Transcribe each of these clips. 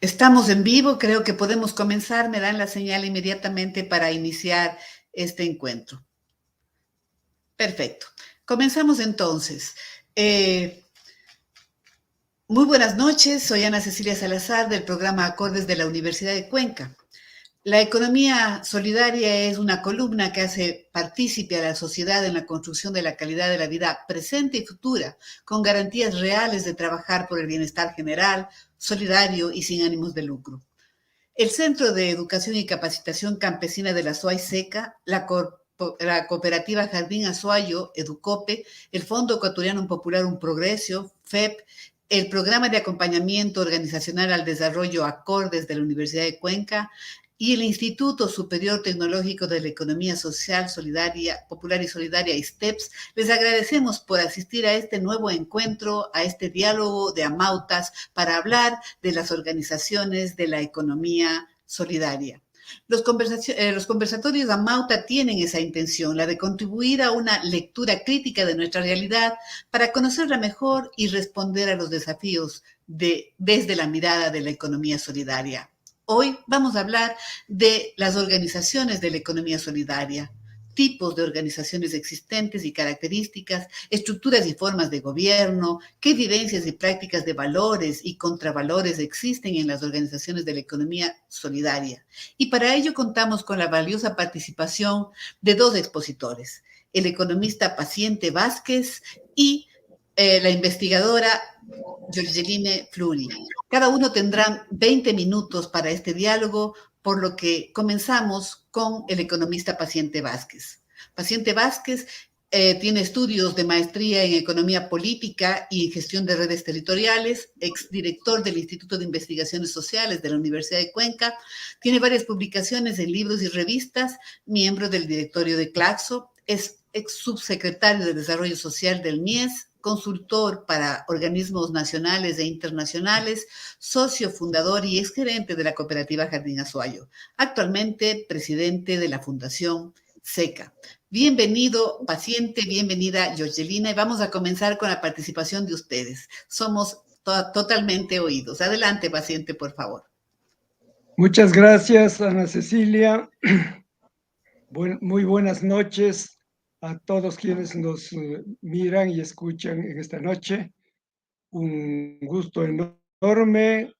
Estamos en vivo, creo que podemos comenzar. Me dan la señal inmediatamente para iniciar este encuentro. Perfecto. Comenzamos entonces. Muy buenas noches, soy Ana Cecilia Salazar del programa Acordes de la Universidad de Cuenca. La economía solidaria es una columna que hace partícipe a la sociedad en la construcción de la calidad de la vida presente y futura, con garantías reales de trabajar por el bienestar general, solidario y sin ánimos de lucro. El Centro de Educación y Capacitación Campesina de la SOAI SECA, la Cooperativa Jardín Azuayo, Educope, el Fondo Ecuatoriano Popular Un Progreso, FEP, el Programa de Acompañamiento Organizacional al Desarrollo Acordes de la Universidad de Cuenca y el Instituto Superior Tecnológico de la Economía Social, Solidaria, Popular y Solidaria, ISTEPS, les agradecemos por asistir a este nuevo encuentro, a este diálogo de amautas para hablar de las organizaciones de la economía solidaria. Los conversatorios Amauta tienen esa intención, la de contribuir a una lectura crítica de nuestra realidad para conocerla mejor y responder a los desafíos desde la mirada de la economía solidaria. Hoy vamos a hablar de las organizaciones de la economía solidaria, tipos de organizaciones existentes y características, estructuras y formas de gobierno, qué evidencias y prácticas de valores y contravalores existen en las organizaciones de la economía solidaria. Y para ello contamos con la valiosa participación de dos expositores, el economista Paciente Vázquez y la investigadora Georgeline Fleury. Cada uno tendrá 20 minutos para este diálogo, por lo que comenzamos con el economista Paciente Vázquez. Paciente Vázquez tiene estudios de maestría en Economía Política y Gestión de Redes Territoriales, exdirector del Instituto de Investigaciones Sociales de la Universidad de Cuenca, tiene varias publicaciones en libros y revistas, miembro del directorio de Claxo, es ex subsecretario de Desarrollo Social del MIES, consultor para organismos nacionales e internacionales, socio fundador y exgerente de la cooperativa Jardín Azuayo, actualmente presidente de la Fundación SECA. Bienvenido, paciente, bienvenida, Georgelina, y vamos a comenzar con la participación de ustedes. Somos totalmente oídos. Adelante, paciente, por favor. Muchas gracias, Ana Cecilia. Muy buenas noches a todos quienes nos miran y escuchan en esta noche. Un gusto enorme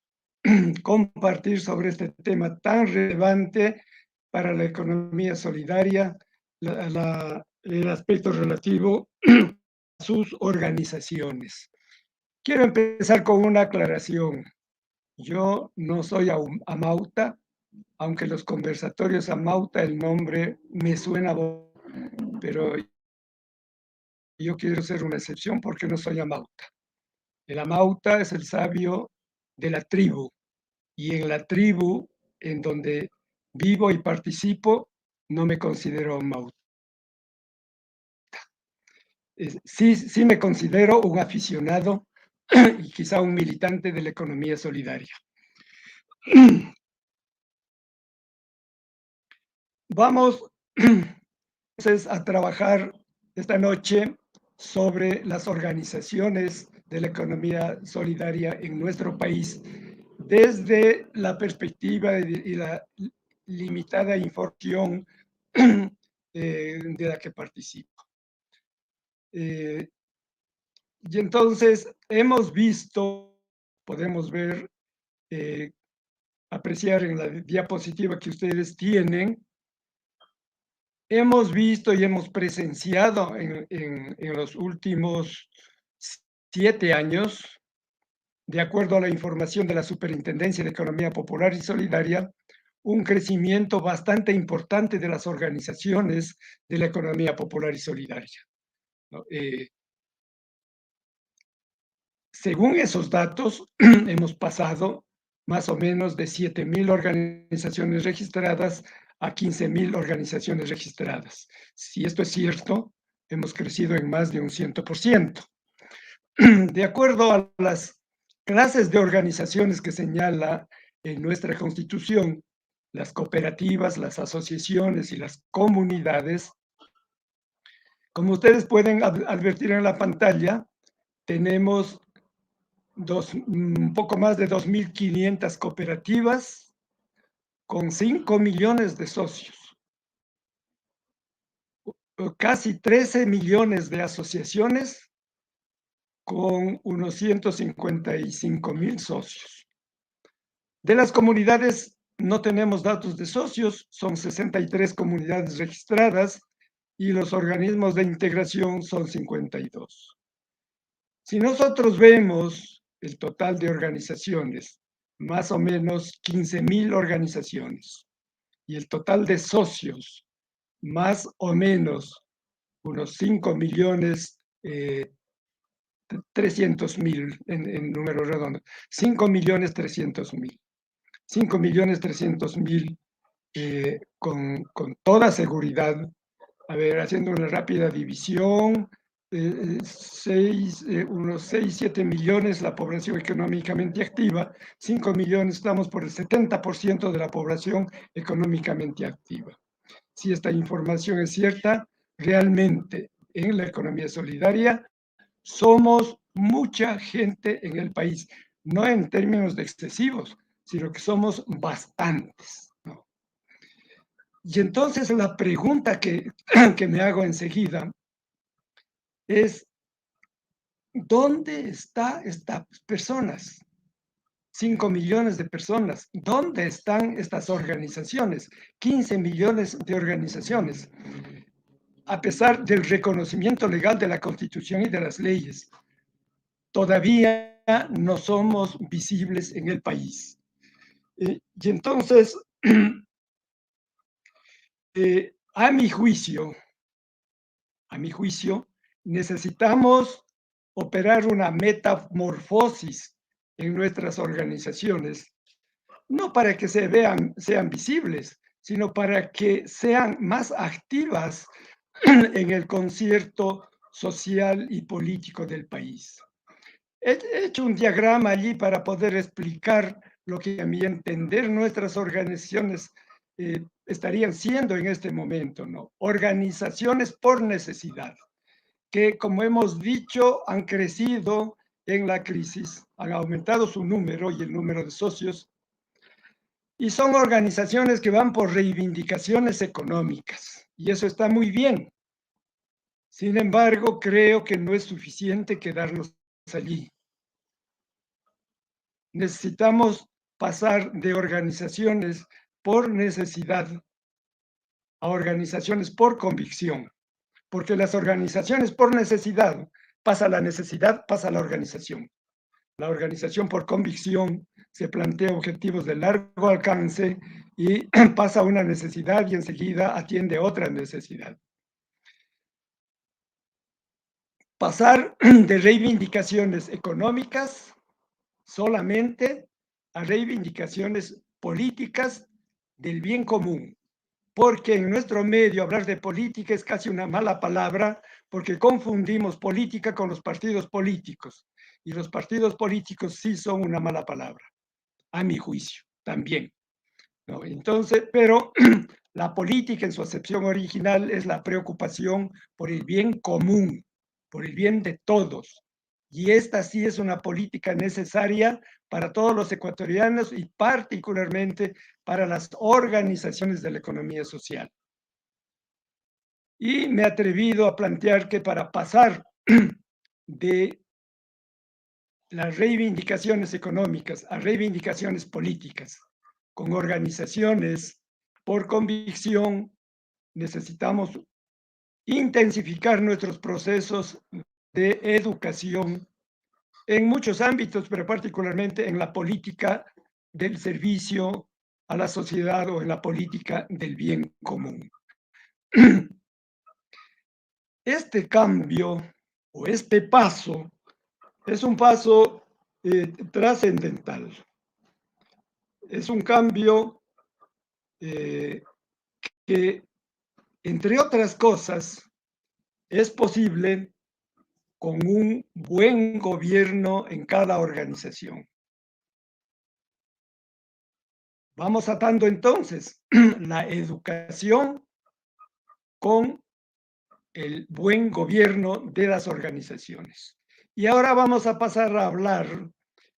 compartir sobre este tema tan relevante para la economía solidaria, el aspecto relativo a sus organizaciones. Quiero empezar con una aclaración. Yo no soy amauta, aunque los conversatorios Amauta, el nombre me suena, pero yo quiero ser una excepción porque no soy amauta. El amauta es el sabio de la tribu, y en la tribu en donde vivo y participo, no me considero amauta. Sí me considero un aficionado y quizá un militante de la economía solidaria. Vamos entonces a trabajar esta noche sobre las organizaciones de la economía solidaria en nuestro país desde la perspectiva y la limitada información de la que participo. Y entonces hemos visto, podemos ver, apreciar en la diapositiva que ustedes tienen, hemos visto y hemos presenciado en los últimos 7 años, de acuerdo a la información de la Superintendencia de Economía Popular y Solidaria, un crecimiento bastante importante de las organizaciones de la economía popular y solidaria, ¿no? Según esos datos, hemos pasado más o menos de 7,000 organizaciones registradas a 15,000 organizaciones registradas. Si esto es cierto, hemos crecido en más de un 100%. De acuerdo a las clases de organizaciones que señala en nuestra Constitución, las cooperativas, las asociaciones y las comunidades, como ustedes pueden advertir en la pantalla, tenemos un poco más de 2.500 cooperativas con 5 millones de socios, casi 13 millones de asociaciones con unos 155.000 socios. De las comunidades no tenemos datos de socios, son 63 comunidades registradas y los organismos de integración son 52. Si nosotros vemos el total de organizaciones, más o menos 15.000 organizaciones, y el total de socios, más o menos unos 5.300.000 en número redondo, 5.300.000. 5.300.000 con toda seguridad. A ver, haciendo una rápida división, unos 6, 7 millones la población económicamente activa, 5 millones, estamos por el 70% de la población económicamente activa. Si esta información es cierta, realmente en la economía solidaria somos mucha gente en el país, no en términos de excesivos, sino que somos bastantes, ¿no? Y entonces la pregunta que me hago enseguida es, ¿dónde están estas personas? 5 millones de personas. ¿Dónde están estas organizaciones? 15 millones de organizaciones. A pesar del reconocimiento legal de la Constitución y de las leyes, todavía no somos visibles en el país. Y entonces, a mi juicio, necesitamos operar una metamorfosis en nuestras organizaciones, no para que sean visibles, sino para que sean más activas en el concierto social y político del país. He hecho un diagrama allí para poder explicar lo que a mi entender nuestras organizaciones estarían siendo en este momento, ¿no? Organizaciones por necesidad, que como hemos dicho han crecido en la crisis, han aumentado su número y el número de socios, y son organizaciones que van por reivindicaciones económicas, y eso está muy bien. Sin embargo, creo que no es suficiente quedarnos allí. Necesitamos pasar de organizaciones por necesidad a organizaciones por convicción, porque las organizaciones por necesidad, pasa la necesidad, pasa la organización. La organización por convicción se plantea objetivos de largo alcance y pasa una necesidad y enseguida atiende otra necesidad. Pasar de reivindicaciones económicas solamente a reivindicaciones políticas del bien común, porque en nuestro medio hablar de política es casi una mala palabra, porque confundimos política con los partidos políticos, y los partidos políticos sí son una mala palabra, a mi juicio, también, ¿no? Entonces, pero la política en su acepción original es la preocupación por el bien común, por el bien de todos. Y esta sí es una política necesaria para todos los ecuatorianos y particularmente para las organizaciones de la economía social. Y me he atrevido a plantear que para pasar de las reivindicaciones económicas a reivindicaciones políticas con organizaciones por convicción, necesitamos intensificar nuestros procesos de educación en muchos ámbitos, pero particularmente en la política del servicio a la sociedad o en la política del bien común. Este cambio o este paso es un paso trascendental. Es un cambio que, entre otras cosas, es posible con un buen gobierno en cada organización. Vamos atando entonces la educación con el buen gobierno de las organizaciones. Y ahora vamos a pasar a hablar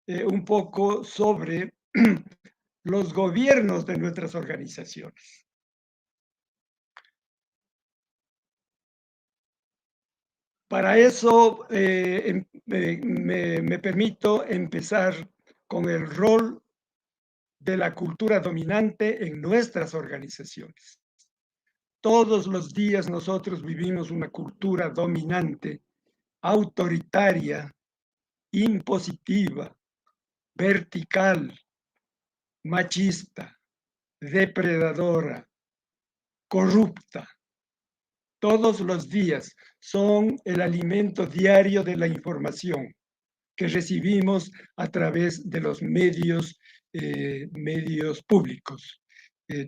un poco sobre los gobiernos de nuestras organizaciones. Para eso me permito empezar con el rol de la cultura dominante en nuestras organizaciones. Todos los días nosotros vivimos una cultura dominante, autoritaria, impositiva, vertical, machista, depredadora, corrupta. Todos los días son el alimento diario de la información que recibimos a través de los medios públicos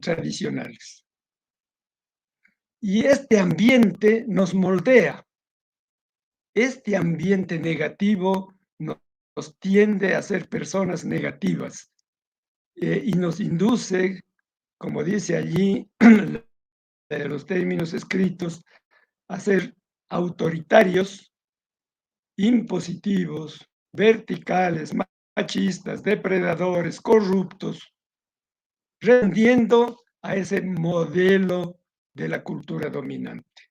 tradicionales. Y este ambiente nos moldea. Este ambiente negativo nos tiende a ser personas negativas y nos induce, como dice allí los términos escritos, a ser autoritarios, impositivos, verticales, machistas, depredadores, corruptos, rendiendo a ese modelo de la cultura dominante.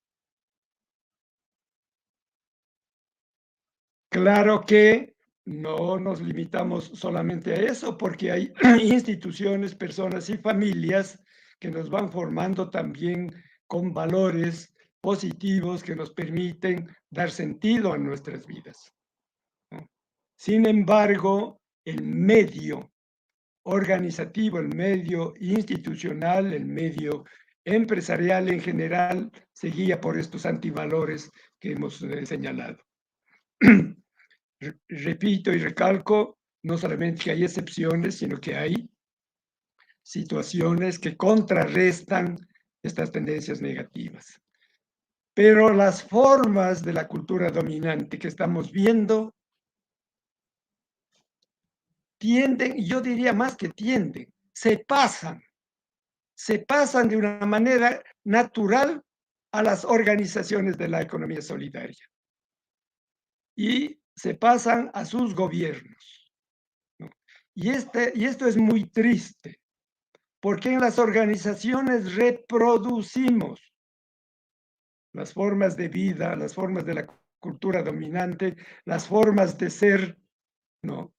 Claro que no nos limitamos solamente a eso, porque hay instituciones, personas y familias que nos van formando también con valores positivos que nos permiten dar sentido a nuestras vidas, ¿no? Sin embargo, el medio organizativo, el medio institucional, el medio empresarial en general, se guía por estos antivalores que hemos señalado. Repito y recalco, no solamente que hay excepciones, sino que hay situaciones que contrarrestan estas tendencias negativas. Pero las formas de la cultura dominante que estamos viendo tienden, yo diría más que tienden, se pasan de una manera natural a las organizaciones de la economía solidaria y se pasan a sus gobiernos, ¿no? Y esto es muy triste, porque en las organizaciones reproducimos las formas de vida, las formas de la cultura dominante, las formas de ser, ¿no?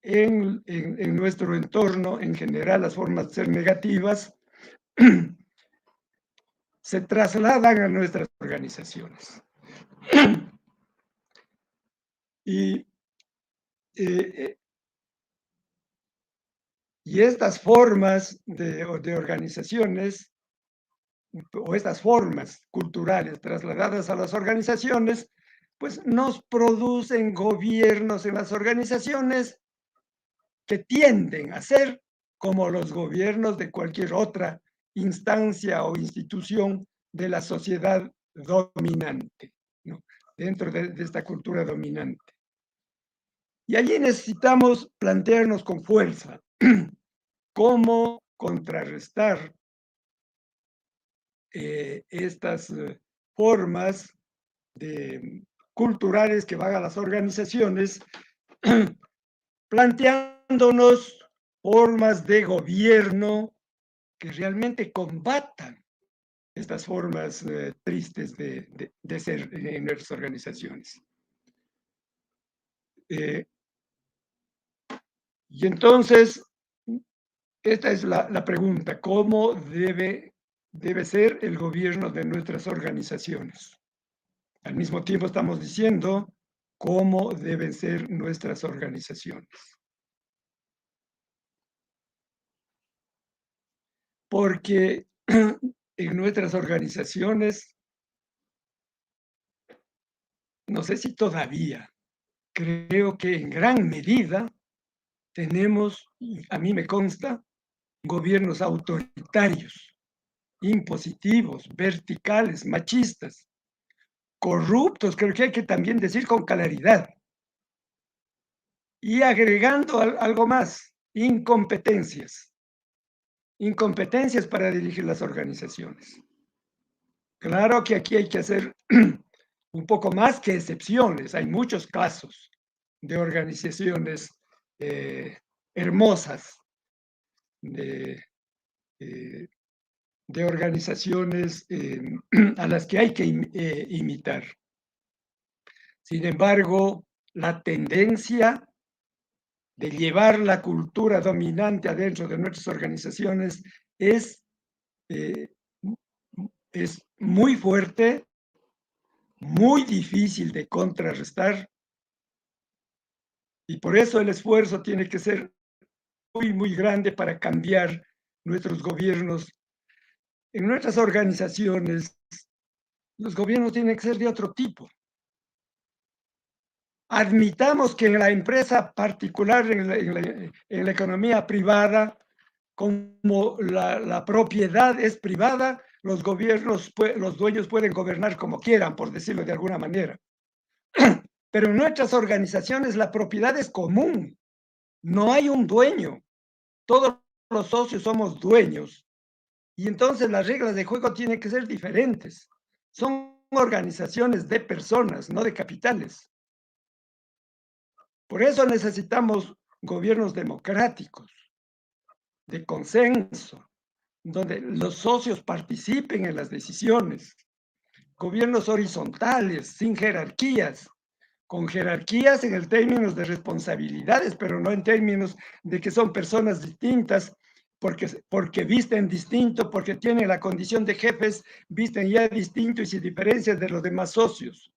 En nuestro entorno, en general, las formas de ser negativas, se trasladan a nuestras organizaciones. Y estas formas de organizaciones o estas formas culturales trasladadas a las organizaciones, pues nos producen gobiernos en las organizaciones que tienden a ser como los gobiernos de cualquier otra instancia o institución de la sociedad dominante, ¿no? Dentro de esta cultura dominante. Y allí necesitamos plantearnos con fuerza cómo contrarrestar estas formas culturales que van a las organizaciones, planteándonos formas de gobierno que realmente combatan estas formas tristes de ser en nuestras organizaciones. Y entonces, esta es la pregunta: ¿cómo debe ser el gobierno de nuestras organizaciones? Al mismo tiempo estamos diciendo cómo deben ser nuestras organizaciones. Porque en nuestras organizaciones, no sé si todavía, creo que en gran medida tenemos, a mí me consta, gobiernos autoritarios, impositivos, verticales, machistas, corruptos, creo que hay que también decir con claridad. Y agregando algo más, incompetencias para dirigir las organizaciones. Claro que aquí hay que hacer un poco más que excepciones, hay muchos casos, de organizaciones hermosas, de organizaciones a las que hay que imitar. Sin embargo, la tendencia de llevar la cultura dominante adentro de nuestras organizaciones es muy fuerte, muy difícil de contrarrestar, y por eso el esfuerzo tiene que ser muy, muy grande para cambiar nuestros gobiernos. En nuestras organizaciones, los gobiernos tienen que ser de otro tipo. Admitamos que en la empresa particular, en la economía privada, como la propiedad es privada, los gobiernos, los dueños pueden gobernar como quieran, por decirlo de alguna manera. Pero en nuestras organizaciones la propiedad es común, no hay un dueño, todos los socios somos dueños, y entonces las reglas de juego tienen que ser diferentes. Son organizaciones de personas, no de capitales. Por eso necesitamos gobiernos democráticos, de consenso, donde los socios participen en las decisiones, gobiernos horizontales, sin jerarquías, con jerarquías en el términos de responsabilidades, pero no en términos de que son personas distintas, porque visten distinto, porque tienen la condición de jefes, visten ya distinto y se diferencian de los demás socios.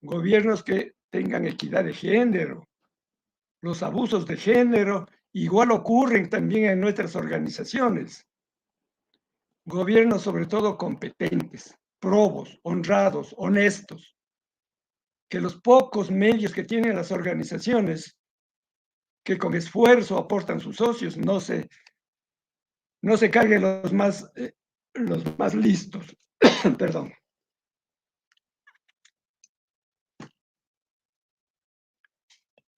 Gobiernos que tengan equidad de género. Los abusos de género igual ocurren también en nuestras organizaciones. Gobiernos sobre todo competentes, probos, honrados, honestos. Que los pocos medios que tienen las organizaciones, que con esfuerzo aportan sus socios, no se carguen los más listos. Perdón.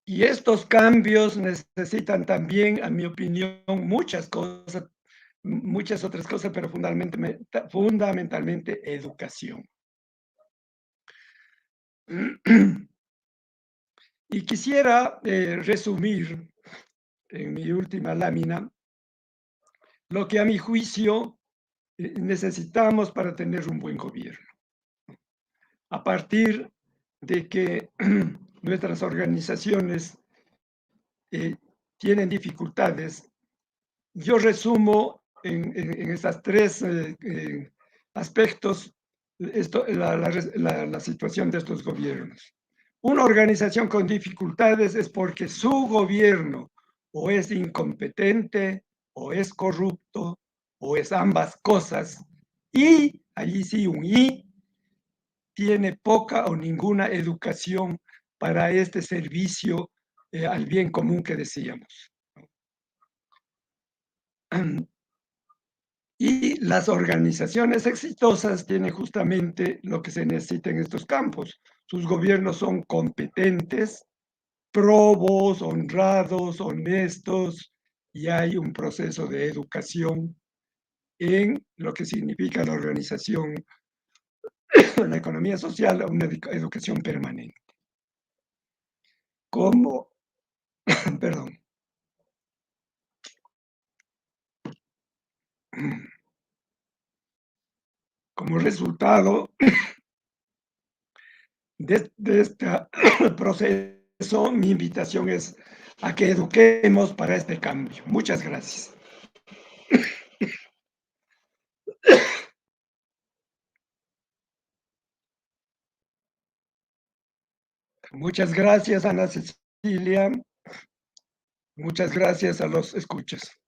Y estos cambios necesitan también, a mi opinión, muchas cosas, muchas otras cosas, pero fundamentalmente educación. Y quisiera resumir en mi última lámina lo que a mi juicio necesitamos para tener un buen gobierno. A partir de que nuestras organizaciones tienen dificultades, yo resumo en estos tres aspectos la situación de estos gobiernos. Una organización con dificultades es porque su gobierno o es incompetente, o es corrupto, o es ambas cosas, y, allí sí un y, tiene poca o ninguna educación para este servicio al bien común que decíamos. Y las organizaciones exitosas tienen justamente lo que se necesita en estos campos. Sus gobiernos son competentes, probos, honrados, honestos, y hay un proceso de educación en lo que significa la organización, la economía social, una educación permanente. Como, perdón, como resultado de este proceso, mi invitación es a que eduquemos para este cambio. Muchas gracias. Muchas gracias, Ana Cecilia. Muchas gracias a los escuchas.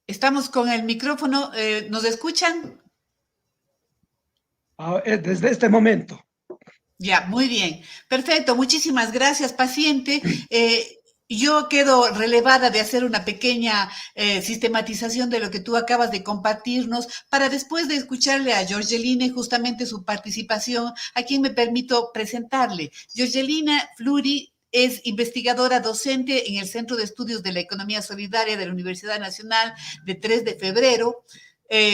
Estamos con el micrófono. ¿Nos escuchan? Desde este momento. Ya, muy bien. Perfecto. Muchísimas gracias, paciente. Yo quedo relevada de hacer una pequeña sistematización de lo que tú acabas de compartirnos para después de escucharle a Georgeline justamente su participación, a quien me permito presentarle. Georgeline Fleury es investigadora docente en el Centro de Estudios de la Economía Solidaria de la Universidad Nacional de 3 de Febrero,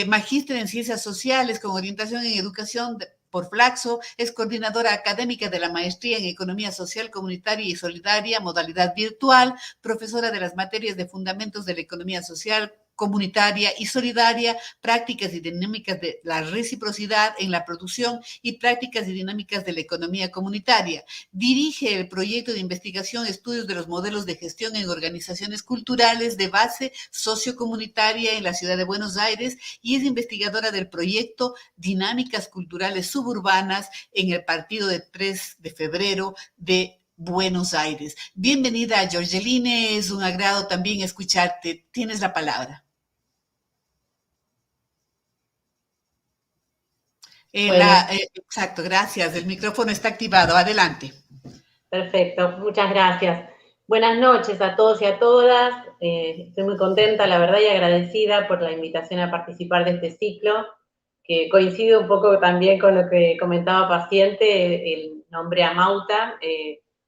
magíster en Ciencias Sociales con orientación en Educación por Flaxo, es coordinadora académica de la Maestría en Economía Social, Comunitaria y Solidaria, modalidad virtual, profesora de las materias de Fundamentos de la Economía Social, Comunitaria y Solidaria, prácticas y dinámicas de la reciprocidad en la producción y prácticas y dinámicas de la economía comunitaria. Dirige el proyecto de investigación Estudios de los modelos de gestión en organizaciones culturales de base sociocomunitaria en la ciudad de Buenos Aires y es investigadora del proyecto Dinámicas Culturales Suburbanas en el partido de 3 de febrero de Buenos Aires. Bienvenida, Georgeline, es un agrado también escucharte. Tienes la palabra. Exacto, gracias. El micrófono está activado. Adelante. Perfecto, muchas gracias. Buenas noches a todos y a todas. Estoy muy contenta, la verdad, y agradecida por la invitación a participar de este ciclo, que coincide un poco también con lo que comentaba Paciente, el nombre Amauta.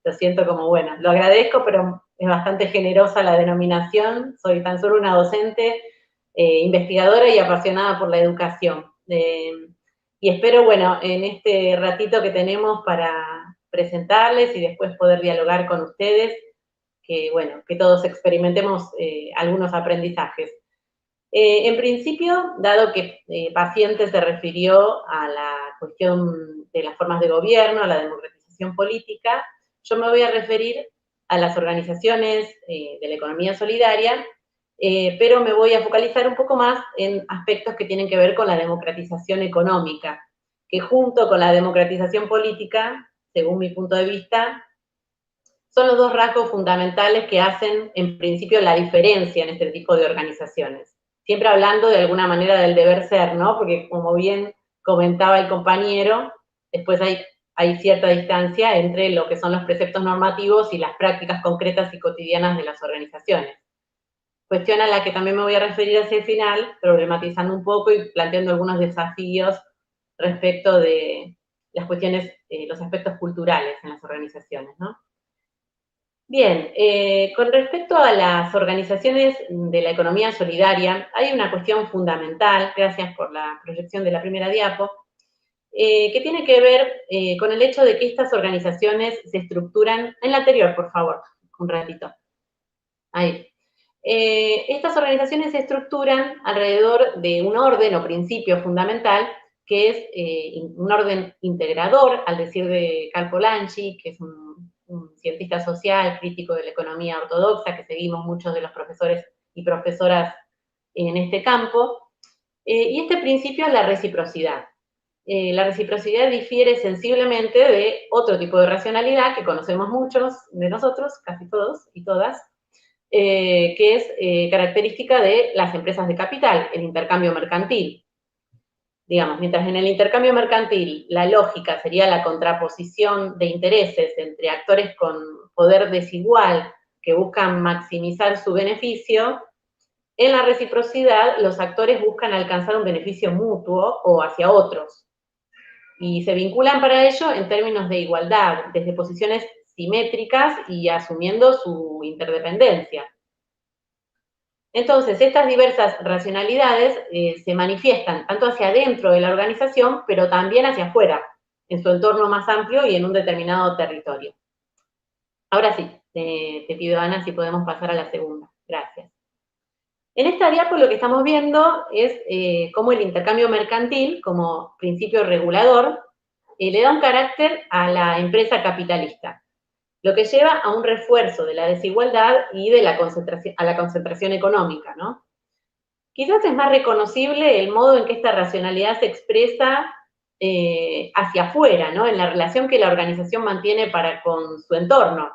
Lo siento como, bueno, lo agradezco, pero es bastante generosa la denominación. Soy tan solo una docente, investigadora y apasionada por la educación. Y espero, bueno, en este ratito que tenemos para presentarles y después poder dialogar con ustedes, que, bueno, que todos experimentemos algunos aprendizajes. En principio, dado que Paciente se refirió a la cuestión de las formas de gobierno, a la democratización política, yo me voy a referir a las organizaciones de la economía solidaria, pero me voy a focalizar un poco más en aspectos que tienen que ver con la democratización económica, que junto con la democratización política, según mi punto de vista, son los dos rasgos fundamentales que hacen, en principio, la diferencia en este tipo de organizaciones. Siempre hablando de alguna manera del deber ser, ¿no? Porque como bien comentaba el compañero, después hay cierta distancia entre lo que son los preceptos normativos y las prácticas concretas y cotidianas de las organizaciones. Cuestión a la que también me voy a referir hacia el final, problematizando un poco y planteando algunos desafíos respecto de las cuestiones, los aspectos culturales en las organizaciones, ¿no? Bien, con respecto a las organizaciones de la economía solidaria, hay una cuestión fundamental, gracias por la proyección de la primera diapo, que tiene que ver con el hecho de que estas organizaciones se estructuran, en la anterior, por favor, un ratito, ahí. Estas organizaciones se estructuran alrededor de un orden o principio fundamental, que es un orden integrador, al decir de Karl Polanyi, que es un cientista social, crítico de la economía ortodoxa, que seguimos muchos de los profesores y profesoras en este campo. Y este principio es la reciprocidad. La reciprocidad difiere sensiblemente de otro tipo de racionalidad que conocemos muchos de nosotros, casi todos y todas, que es característica de las empresas de capital, el intercambio mercantil. Digamos, mientras en el intercambio mercantil la lógica sería la contraposición de intereses entre actores con poder desigual que buscan maximizar su beneficio, en la reciprocidad los actores buscan alcanzar un beneficio mutuo o hacia otros. Y se vinculan para ello en términos de igualdad, desde posiciones simétricas y asumiendo su interdependencia. Entonces, estas diversas racionalidades se manifiestan tanto hacia adentro de la organización, pero también hacia afuera, en su entorno más amplio y en un determinado territorio. Ahora sí, te pido, Ana, si podemos pasar a la segunda. Gracias. En esta diapo lo que estamos viendo es cómo el intercambio mercantil, como principio regulador, le da un carácter a la empresa capitalista, lo que lleva a un refuerzo de la desigualdad y de la concentración económica, ¿no? Quizás es más reconocible el modo en que esta racionalidad se expresa hacia afuera, ¿no? En la relación que la organización mantiene para con su entorno,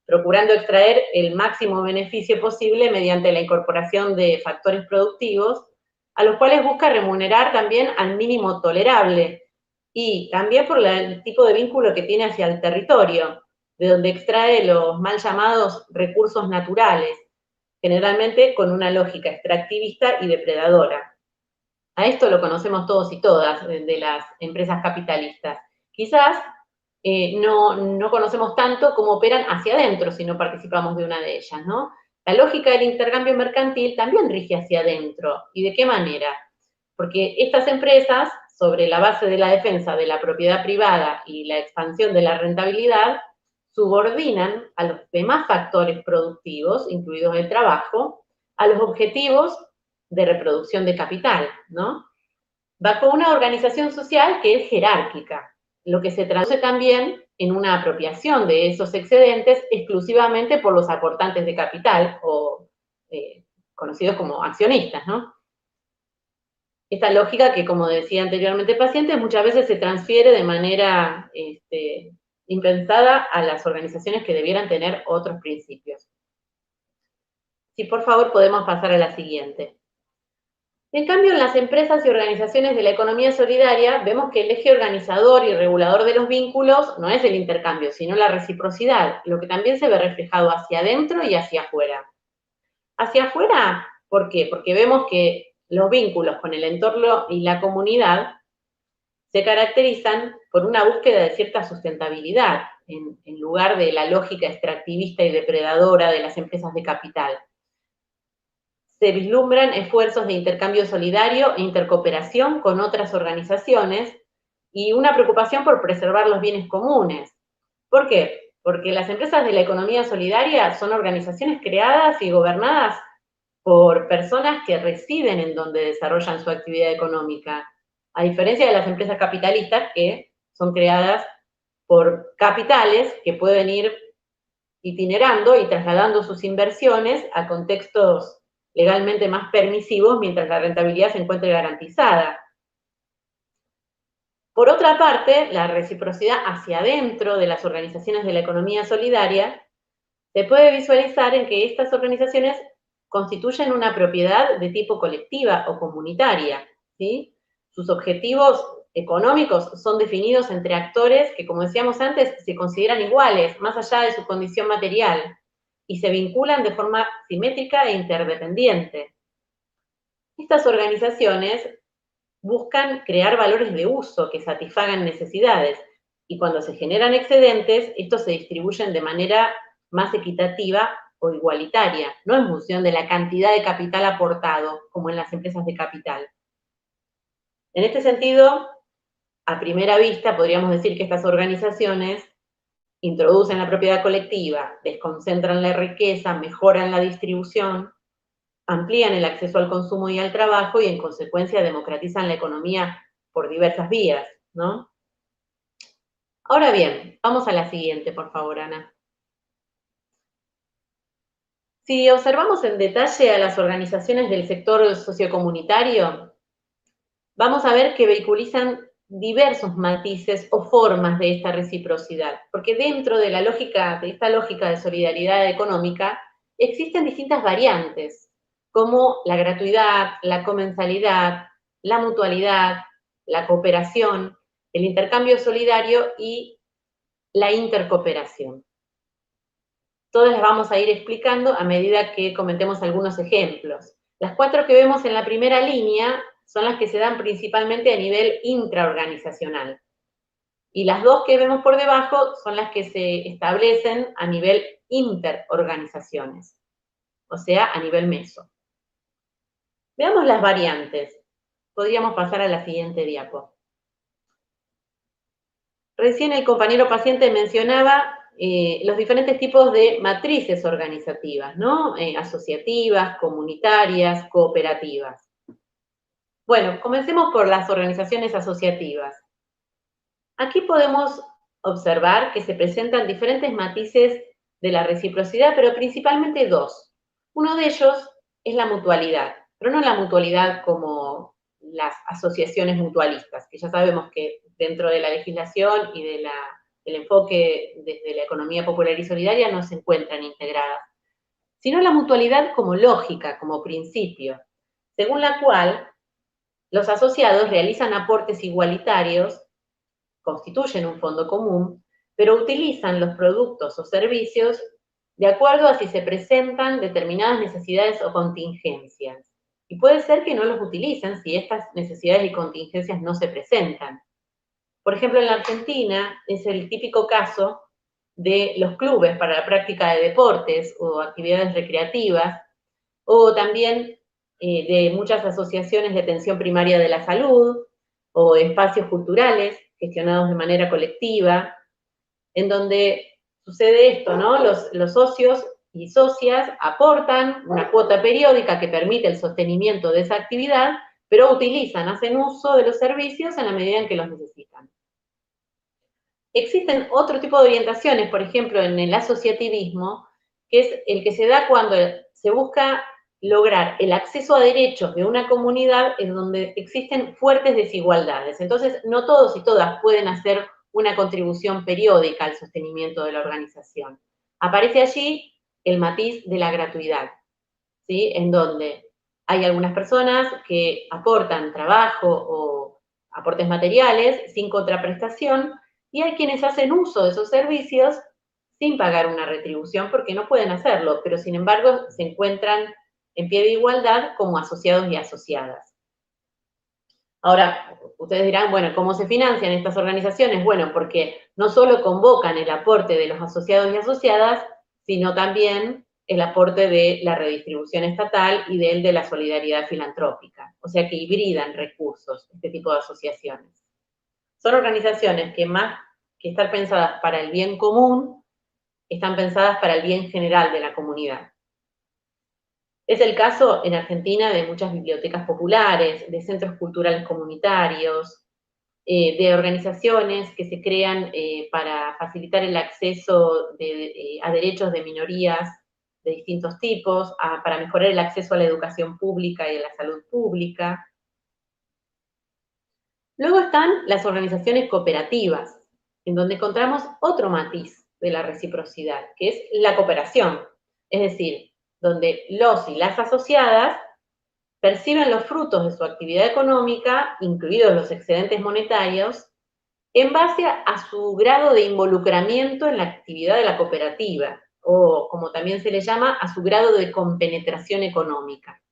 procurando extraer el máximo beneficio posible mediante la incorporación de factores productivos, a los cuales busca remunerar también al mínimo tolerable, y también por el tipo de vínculo que tiene hacia el territorio, de donde extrae los mal llamados recursos naturales, generalmente con una lógica extractivista y depredadora. A esto lo conocemos todos y todas de las empresas capitalistas. Quizás no conocemos tanto cómo operan hacia adentro si no participamos de una de ellas, ¿no? La lógica del intercambio mercantil también rige hacia adentro. ¿Y de qué manera? Porque estas empresas, sobre la base de la defensa de la propiedad privada y la expansión de la rentabilidad, subordinan a los demás factores productivos, incluidos el trabajo, a los objetivos de reproducción de capital, ¿no? Bajo una organización social que es jerárquica, lo que se traduce también en una apropiación de esos excedentes exclusivamente por los aportantes de capital o conocidos como accionistas, ¿no? Esta lógica que, como decía anteriormente Pacientes, muchas veces se transfiere de manera impensada a las organizaciones que debieran tener otros principios. Si por favor podemos pasar a la siguiente. En cambio, en las empresas y organizaciones de la economía solidaria, vemos que el eje organizador y regulador de los vínculos no es el intercambio, sino la reciprocidad, lo que también se ve reflejado hacia adentro y hacia afuera. Hacia afuera, ¿por qué? Porque vemos que los vínculos con el entorno y la comunidad se caracterizan por una búsqueda de cierta sustentabilidad, en lugar de la lógica extractivista y depredadora de las empresas de capital. Se vislumbran esfuerzos de intercambio solidario e intercooperación con otras organizaciones y una preocupación por preservar los bienes comunes. ¿Por qué? Porque las empresas de la economía solidaria son organizaciones creadas y gobernadas por personas que residen en donde desarrollan su actividad económica, a diferencia de las empresas capitalistas que son creadas por capitales que pueden ir itinerando y trasladando sus inversiones a contextos legalmente más permisivos mientras la rentabilidad se encuentre garantizada. Por otra parte, la reciprocidad hacia adentro de las organizaciones de la economía solidaria se puede visualizar en que estas organizaciones constituyen una propiedad de tipo colectiva o comunitaria, ¿sí? Sus objetivos económicos son definidos entre actores que, como decíamos antes, se consideran iguales, más allá de su condición material, y se vinculan de forma simétrica e interdependiente. Estas organizaciones buscan crear valores de uso que satisfagan necesidades, y cuando se generan excedentes, estos se distribuyen de manera más equitativa o igualitaria, no en función de la cantidad de capital aportado, como en las empresas de capital. En este sentido, a primera vista, podríamos decir que estas organizaciones introducen la propiedad colectiva, desconcentran la riqueza, mejoran la distribución, amplían el acceso al consumo y al trabajo y, en consecuencia, democratizan la economía por diversas vías, ¿no? Ahora bien, vamos a la siguiente, por favor, Ana. Si observamos en detalle a las organizaciones del sector sociocomunitario, vamos a ver que vehiculizan diversos matices o formas de esta reciprocidad, porque dentro de esta lógica de solidaridad económica existen distintas variantes, como la gratuidad, la comensalidad, la mutualidad, la cooperación, el intercambio solidario y la intercooperación. Todas las vamos a ir explicando a medida que comentemos algunos ejemplos. Las 4 que vemos en la primera línea son las que se dan principalmente a nivel intraorganizacional. Y las 2 que vemos por debajo son las que se establecen a nivel interorganizaciones, o sea, a nivel meso. Veamos las variantes. Podríamos pasar a la siguiente diapo. Recién el compañero Paciente mencionaba los diferentes tipos de matrices organizativas, ¿no? Asociativas, comunitarias, cooperativas. Bueno, comencemos por las organizaciones asociativas. Aquí podemos observar que se presentan diferentes matices de la reciprocidad, pero principalmente 2. Uno de ellos es la mutualidad, pero no la mutualidad como las asociaciones mutualistas, que ya sabemos que dentro de la legislación y del enfoque desde la economía popular y solidaria no se encuentran integradas, sino la mutualidad como lógica, como principio, según la cual los asociados realizan aportes igualitarios, constituyen un fondo común, pero utilizan los productos o servicios de acuerdo a si se presentan determinadas necesidades o contingencias. Y puede ser que no los utilicen si estas necesidades y contingencias no se presentan. Por ejemplo, en la Argentina es el típico caso de los clubes para la práctica de deportes o actividades recreativas, o también de muchas asociaciones de atención primaria de la salud, o espacios culturales gestionados de manera colectiva, en donde sucede esto, ¿no? Los socios y socias aportan una cuota periódica que permite el sostenimiento de esa actividad, pero hacen uso de los servicios en la medida en que los necesitan. Existen otro tipo de orientaciones, por ejemplo, en el asociativismo, que es el que se da cuando se busca lograr el acceso a derechos de una comunidad en donde existen fuertes desigualdades. Entonces, no todos y todas pueden hacer una contribución periódica al sostenimiento de la organización. Aparece allí el matiz de la gratuidad, ¿sí? En donde hay algunas personas que aportan trabajo o aportes materiales sin contraprestación, y hay quienes hacen uso de esos servicios sin pagar una retribución porque no pueden hacerlo, pero sin embargo se encuentran en pie de igualdad como asociados y asociadas. Ahora, ustedes dirán, bueno, ¿cómo se financian estas organizaciones? Bueno, porque no solo convocan el aporte de los asociados y asociadas, sino también el aporte de la redistribución estatal y del de la solidaridad filantrópica. O sea que hibridan recursos, este tipo de asociaciones. Son organizaciones que más que estar pensadas para el bien común, están pensadas para el bien general de la comunidad. Es el caso en Argentina de muchas bibliotecas populares, de centros culturales comunitarios, de organizaciones que se crean para facilitar el acceso a derechos de minorías de distintos tipos, para mejorar el acceso a la educación pública y a la salud pública. Luego están las organizaciones cooperativas, en donde encontramos otro matiz de la reciprocidad, que es la cooperación, es decir, donde los y las asociadas perciben los frutos de su actividad económica, incluidos los excedentes monetarios, en base a su grado de involucramiento en la actividad de la cooperativa, o como también se le llama, a su grado de compenetración económica.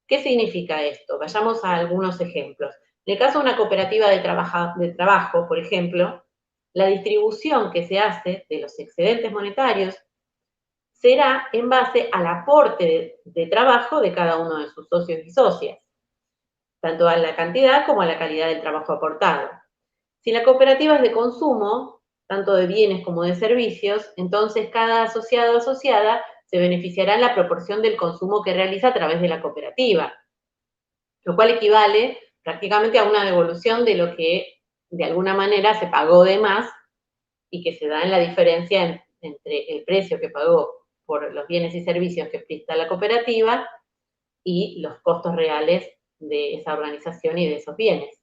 ¿Qué significa esto? Vayamos a algunos ejemplos. En el caso de una cooperativa de trabajo, por ejemplo, la distribución que se hace de los excedentes monetarios será en base al aporte de trabajo de cada uno de sus socios y socias, tanto a la cantidad como a la calidad del trabajo aportado. Si la cooperativa es de consumo, tanto de bienes como de servicios, entonces cada asociado o asociada se beneficiará en la proporción del consumo que realiza a través de la cooperativa, lo cual equivale prácticamente a una devolución de lo que de alguna manera se pagó de más y que se da en la diferencia entre el precio que pagó por los bienes y servicios que presta la cooperativa y los costos reales de esa organización y de esos bienes.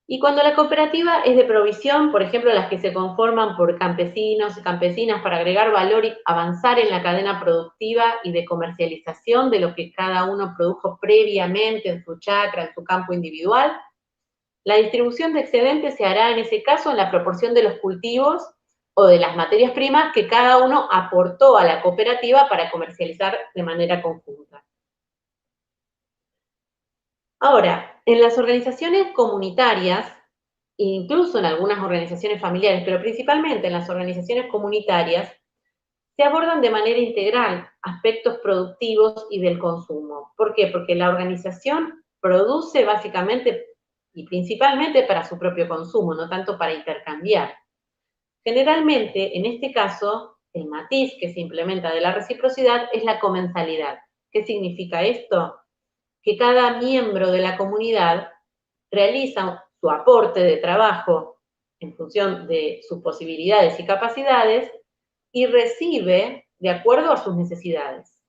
Y cuando la cooperativa es de provisión, por ejemplo, las que se conforman por campesinos y campesinas para agregar valor y avanzar en la cadena productiva y de comercialización de lo que cada uno produjo previamente en su chacra, en su campo individual, la distribución de excedentes se hará en ese caso en la proporción de los cultivos o de las materias primas que cada uno aportó a la cooperativa para comercializar de manera conjunta. Ahora, en las organizaciones comunitarias, incluso en algunas organizaciones familiares, pero principalmente en las organizaciones comunitarias, se abordan de manera integral aspectos productivos y del consumo. ¿Por qué? Porque la organización produce básicamente y principalmente para su propio consumo, no tanto para intercambiar. Generalmente, en este caso, el matiz que se implementa de la reciprocidad es la comensalidad. ¿Qué significa esto? Que cada miembro de la comunidad realiza su aporte de trabajo en función de sus posibilidades y capacidades y recibe de acuerdo a sus necesidades,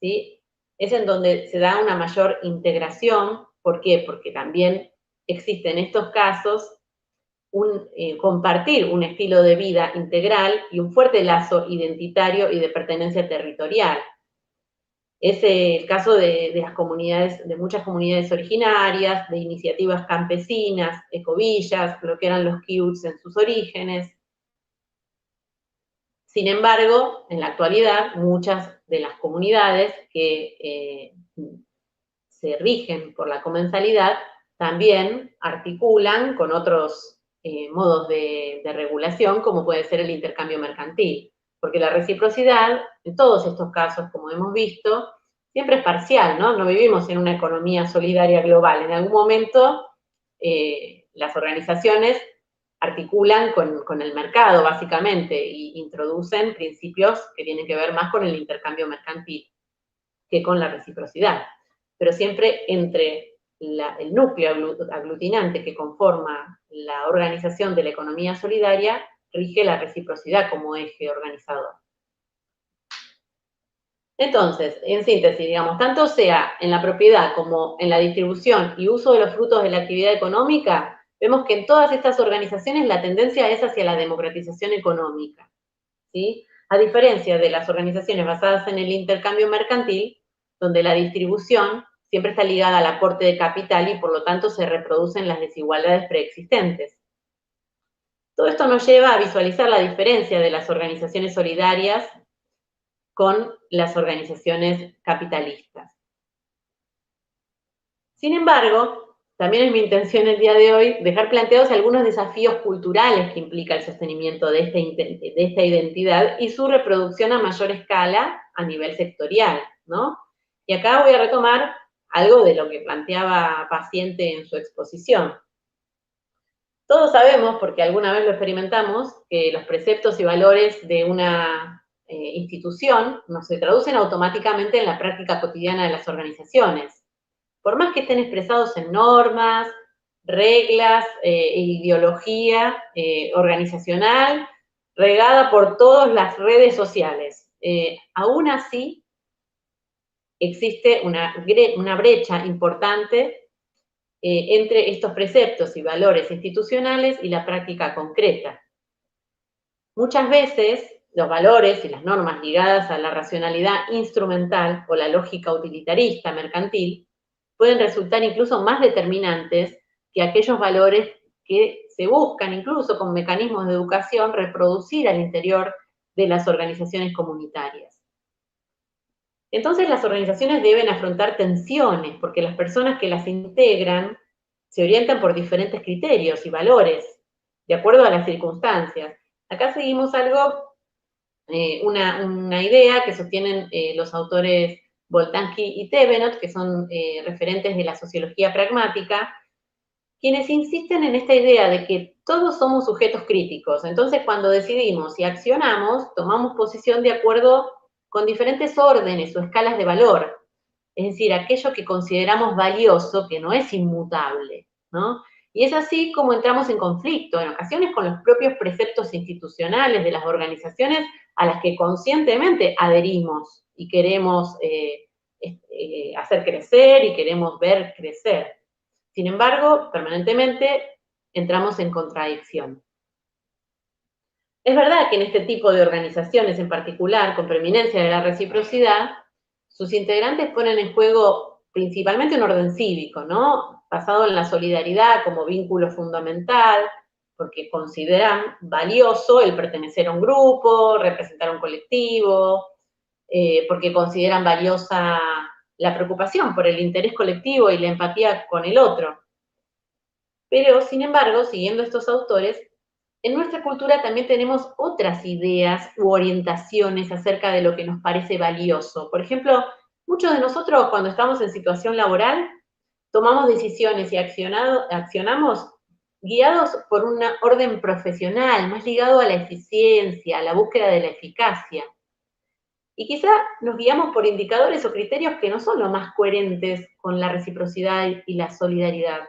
¿sí? Es en donde se da una mayor integración. ¿Por qué? Porque también existe en estos casos compartir un estilo de vida integral y un fuerte lazo identitario y de pertenencia territorial. Es el caso de las comunidades, de muchas comunidades originarias, de iniciativas campesinas, ecovillas, lo que eran los kibbutz en sus orígenes. Sin embargo, en la actualidad, muchas de las comunidades que se rigen por la comensalidad también articulan con otros modos de regulación, como puede ser el intercambio mercantil. Porque la reciprocidad, en todos estos casos, como hemos visto, siempre es parcial, ¿no? No vivimos en una economía solidaria global. En algún momento, las organizaciones articulan con el mercado, básicamente, e introducen principios que tienen que ver más con el intercambio mercantil que con la reciprocidad. Pero siempre entre el núcleo aglutinante que conforma la organización de la economía solidaria rige la reciprocidad como eje organizador. Entonces, en síntesis, digamos, tanto sea en la propiedad como en la distribución y uso de los frutos de la actividad económica, vemos que en todas estas organizaciones la tendencia es hacia la democratización económica, ¿sí? A diferencia de las organizaciones basadas en el intercambio mercantil, donde la distribución siempre está ligada al aporte de capital y por lo tanto se reproducen las desigualdades preexistentes. Todo esto nos lleva a visualizar la diferencia de las organizaciones solidarias con las organizaciones capitalistas. Sin embargo, también es mi intención el día de hoy dejar planteados algunos desafíos culturales que implica el sostenimiento de esta identidad y su reproducción a mayor escala a nivel sectorial, ¿no? Y acá voy a retomar algo de lo que planteaba Paciente en su exposición. Todos sabemos, porque alguna vez lo experimentamos, que los preceptos y valores de una institución no se traducen automáticamente en la práctica cotidiana de las organizaciones. Por más que estén expresados en normas, reglas e ideología organizacional, regada por todas las redes sociales. Aún así, existe una brecha importante entre estos preceptos y valores institucionales y la práctica concreta. Muchas veces los valores y las normas ligadas a la racionalidad instrumental o la lógica utilitarista mercantil pueden resultar incluso más determinantes que aquellos valores que se buscan incluso con mecanismos de educación reproducir al interior de las organizaciones comunitarias. Entonces las organizaciones deben afrontar tensiones porque las personas que las integran se orientan por diferentes criterios y valores de acuerdo a las circunstancias. Acá seguimos una idea que sostienen los autores Boltanski y Thevenot, que son referentes de la sociología pragmática, quienes insisten en esta idea de que todos somos sujetos críticos. Entonces, cuando decidimos y accionamos, tomamos posición de acuerdo con diferentes órdenes o escalas de valor. Es decir, aquello que consideramos valioso, que no es inmutable, ¿no? Y es así como entramos en conflicto, en ocasiones con los propios preceptos institucionales de las organizaciones a las que conscientemente adherimos y queremos hacer crecer y queremos ver crecer. Sin embargo, permanentemente entramos en contradicción. Es verdad que en este tipo de organizaciones en particular, con preeminencia de la reciprocidad, sus integrantes ponen en juego principalmente un orden cívico, ¿no? Basado en la solidaridad como vínculo fundamental, porque consideran valioso el pertenecer a un grupo, representar a un colectivo, porque consideran valiosa la preocupación por el interés colectivo y la empatía con el otro. Pero, sin embargo, siguiendo estos autores, en nuestra cultura también tenemos otras ideas u orientaciones acerca de lo que nos parece valioso. Por ejemplo, muchos de nosotros cuando estamos en situación laboral tomamos decisiones y accionamos guiados por un orden profesional, más ligado a la eficiencia, a la búsqueda de la eficacia. Y quizá nos guiamos por indicadores o criterios que no son los más coherentes con la reciprocidad y la solidaridad.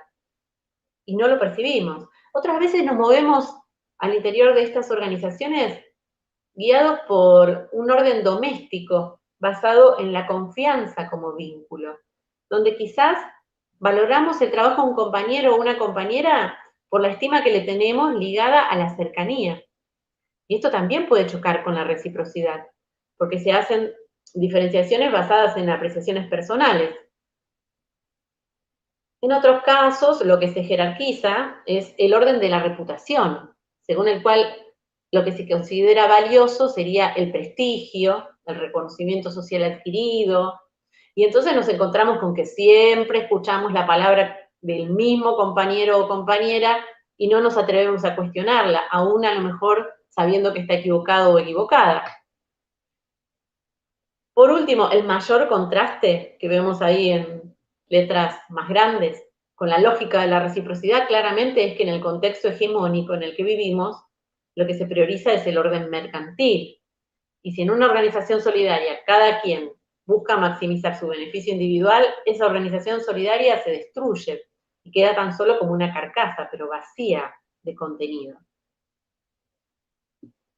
Y no lo percibimos. Otras veces nos movemos al interior de estas organizaciones guiados por un orden doméstico basado en la confianza como vínculo, donde quizás valoramos el trabajo de un compañero o una compañera por la estima que le tenemos ligada a la cercanía. Y esto también puede chocar con la reciprocidad, porque se hacen diferenciaciones basadas en apreciaciones personales. En otros casos, lo que se jerarquiza es el orden de la reputación, según el cual lo que se considera valioso sería el prestigio, el reconocimiento social adquirido, y entonces nos encontramos con que siempre escuchamos la palabra del mismo compañero o compañera y no nos atrevemos a cuestionarla, aún a lo mejor sabiendo que está equivocado o equivocada. Por último, el mayor contraste que vemos ahí en letras más grandes con la lógica de la reciprocidad claramente es que en el contexto hegemónico en el que vivimos, lo que se prioriza es el orden mercantil. Y si en una organización solidaria cada quien busca maximizar su beneficio individual, esa organización solidaria se destruye y queda tan solo como una carcasa, pero vacía de contenido.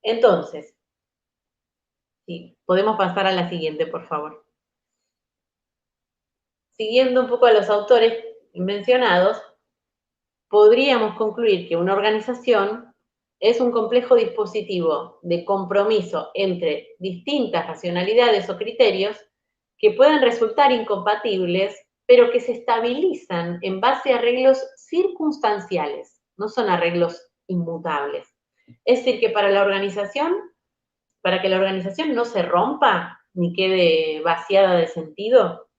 Entonces, sí, podemos pasar a la siguiente, por favor. Siguiendo un poco a los autores mencionados, podríamos concluir que una organización es un complejo dispositivo de compromiso entre distintas racionalidades o criterios que pueden resultar incompatibles, pero que se estabilizan en base a arreglos circunstanciales, no son arreglos inmutables. Es decir, que para que la organización no se rompa ni quede vaciada de sentido,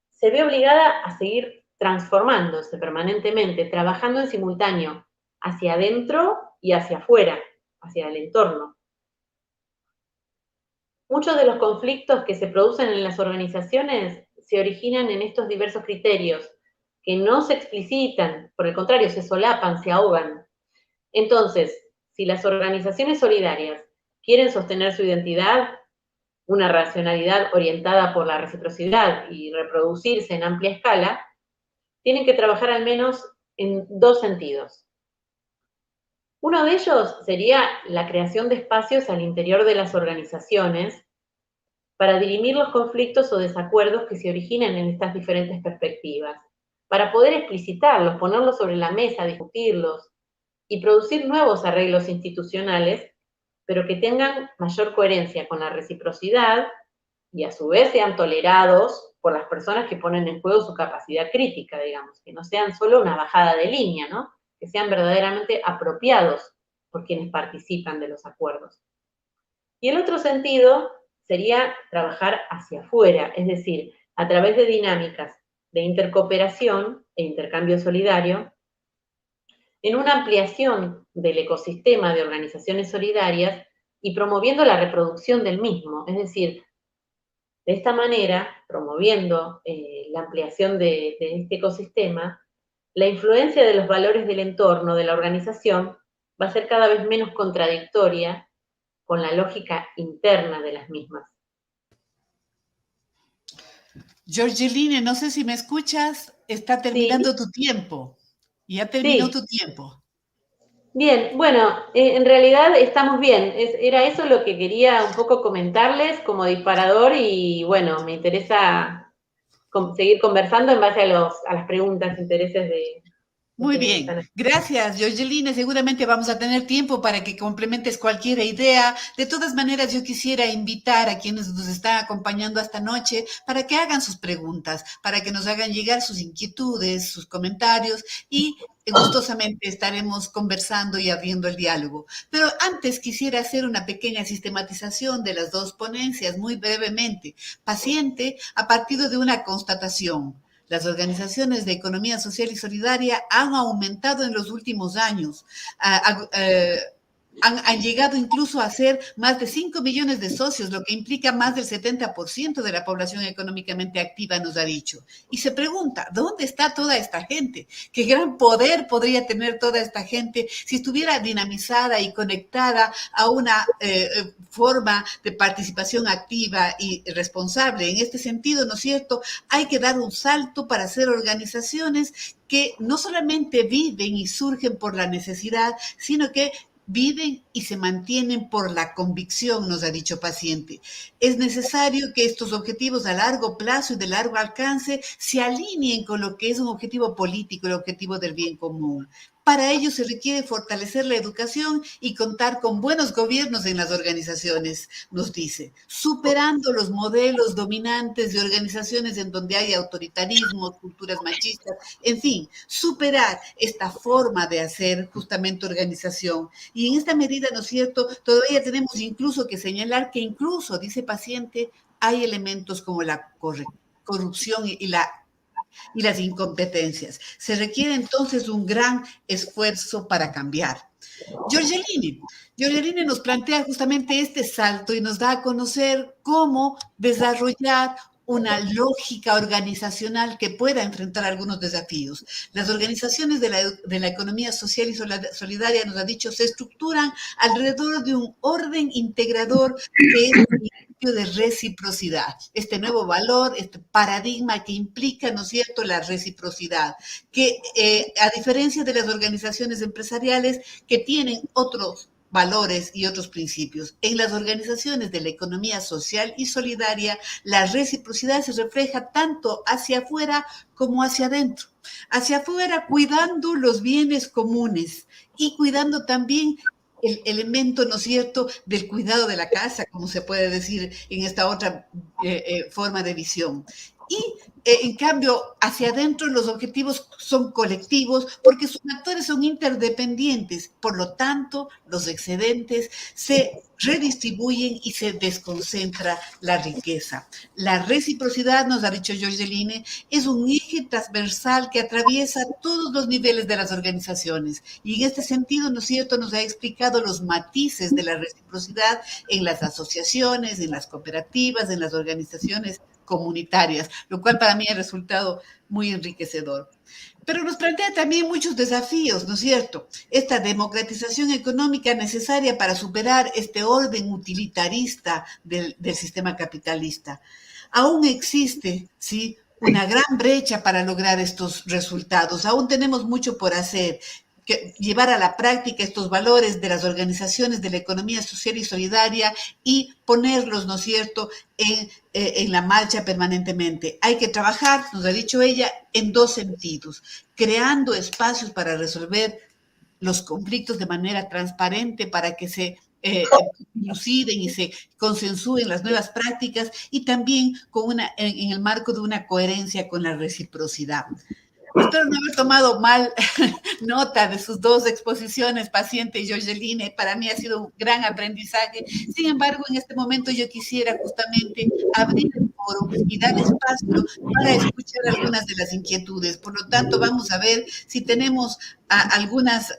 se ve obligada a seguir transformándose permanentemente, trabajando en simultáneo hacia adentro y hacia afuera, hacia el entorno. Muchos de los conflictos que se producen en las organizaciones se originan en estos diversos criterios, que no se explicitan, por el contrario, se solapan, se ahogan. Entonces, si las organizaciones solidarias quieren sostener su identidad, una racionalidad orientada por la reciprocidad y reproducirse en amplia escala, tienen que trabajar al menos en dos sentidos. Uno de ellos sería la creación de espacios al interior de las organizaciones para dirimir los conflictos o desacuerdos que se originen en estas diferentes perspectivas, para poder explicitarlos, ponerlos sobre la mesa, discutirlos y producir nuevos arreglos institucionales, pero que tengan mayor coherencia con la reciprocidad y a su vez sean tolerados por las personas que ponen en juego su capacidad crítica, digamos, que no sean solo una bajada de línea, ¿no? Que sean verdaderamente apropiados por quienes participan de los acuerdos. Y el otro sentido sería trabajar hacia afuera, es decir, a través de dinámicas de intercooperación e intercambio solidario, en una ampliación del ecosistema de organizaciones solidarias y promoviendo la reproducción del mismo, es decir, de esta manera, promoviendo la ampliación de este ecosistema, la influencia de los valores del entorno de la organización va a ser cada vez menos contradictoria con la lógica interna de las mismas. Georgeline, no sé si me escuchas, está terminando tu tiempo. Ya terminó tu tiempo. Bien, bueno, en realidad estamos bien. Era eso lo que quería un poco comentarles como disparador y bueno, me interesa seguir conversando en base a las preguntas, intereses de... Muy bien, gracias, Georgeline. Seguramente vamos a tener tiempo para que complementes cualquier idea. De todas maneras, yo quisiera invitar a quienes nos están acompañando esta noche para que hagan sus preguntas, para que nos hagan llegar sus inquietudes, sus comentarios y gustosamente estaremos conversando y abriendo el diálogo. Pero antes quisiera hacer una pequeña sistematización de las dos ponencias, muy brevemente. Paciente, a partir de una constatación. Las organizaciones de economía social y solidaria han aumentado en los últimos años. Han llegado incluso a ser más de 5 millones de socios, lo que implica más del 70% de la población económicamente activa, nos ha dicho. Y se pregunta, ¿dónde está toda esta gente? ¿Qué gran poder podría tener toda esta gente si estuviera dinamizada y conectada a una forma de participación activa y responsable? En este sentido, ¿no es cierto? Hay que dar un salto para hacer organizaciones que no solamente viven y surgen por la necesidad, sino que viven y se mantienen por la convicción, nos ha dicho Paciente. Es necesario que estos objetivos a largo plazo y de largo alcance se alineen con lo que es un objetivo político, el objetivo del bien común. Para ello se requiere fortalecer la educación y contar con buenos gobiernos en las organizaciones, nos dice, superando los modelos dominantes de organizaciones en donde hay autoritarismo, culturas machistas, en fin, superar esta forma de hacer justamente organización. Y en esta medida, ¿no es cierto?, todavía tenemos incluso que señalar que incluso, dice Paciente, hay elementos como la corrupción y la y las incompetencias. Se requiere entonces un gran esfuerzo para cambiar. Giorgeline nos plantea justamente este salto y nos da a conocer cómo desarrollar una lógica organizacional que pueda enfrentar algunos desafíos. Las organizaciones de la economía social y solidaria, nos ha dicho, se estructuran alrededor de un orden integrador que es el principio de reciprocidad. Este nuevo valor, este paradigma que implica, ¿no es cierto?, la reciprocidad, que a diferencia de las organizaciones empresariales que tienen otros valores y otros principios. En las organizaciones de la economía social y solidaria, la reciprocidad se refleja tanto hacia afuera como hacia adentro. Hacia afuera, cuidando los bienes comunes y cuidando también el elemento, ¿no es cierto?, del cuidado de la casa, como se puede decir en esta otra forma de visión. Y en cambio, hacia adentro los objetivos son colectivos porque sus actores son interdependientes. Por lo tanto, los excedentes se redistribuyen y se desconcentra la riqueza. La reciprocidad, nos ha dicho Giorgeline, es un eje transversal que atraviesa todos los niveles de las organizaciones. Y en este sentido, ¿no es cierto?, nos ha explicado los matices de la reciprocidad en las asociaciones, en las cooperativas, en las organizaciones comunitarias, lo cual para mí ha resultado muy enriquecedor. Pero nos plantea también muchos desafíos, ¿no es cierto? Esta democratización económica necesaria para superar este orden utilitarista del sistema capitalista. Aún existe, ¿sí?, una gran brecha para lograr estos resultados. Aún tenemos mucho por hacer. Que llevar a la práctica estos valores de las organizaciones de la economía social y solidaria y ponerlos, ¿no es cierto?, en la marcha permanentemente. Hay que trabajar, nos ha dicho ella, en dos sentidos, creando espacios para resolver los conflictos de manera transparente para que se diluciden y se consensúen las nuevas prácticas y también en el marco de una coherencia con la reciprocidad. Espero no haber tomado mal nota de sus dos exposiciones, Paciente y Giorgeline. Para mí ha sido un gran aprendizaje. Sin embargo, en este momento yo quisiera justamente abrir el foro y dar espacio para escuchar algunas de las inquietudes. Por lo tanto, vamos a ver si tenemos algunas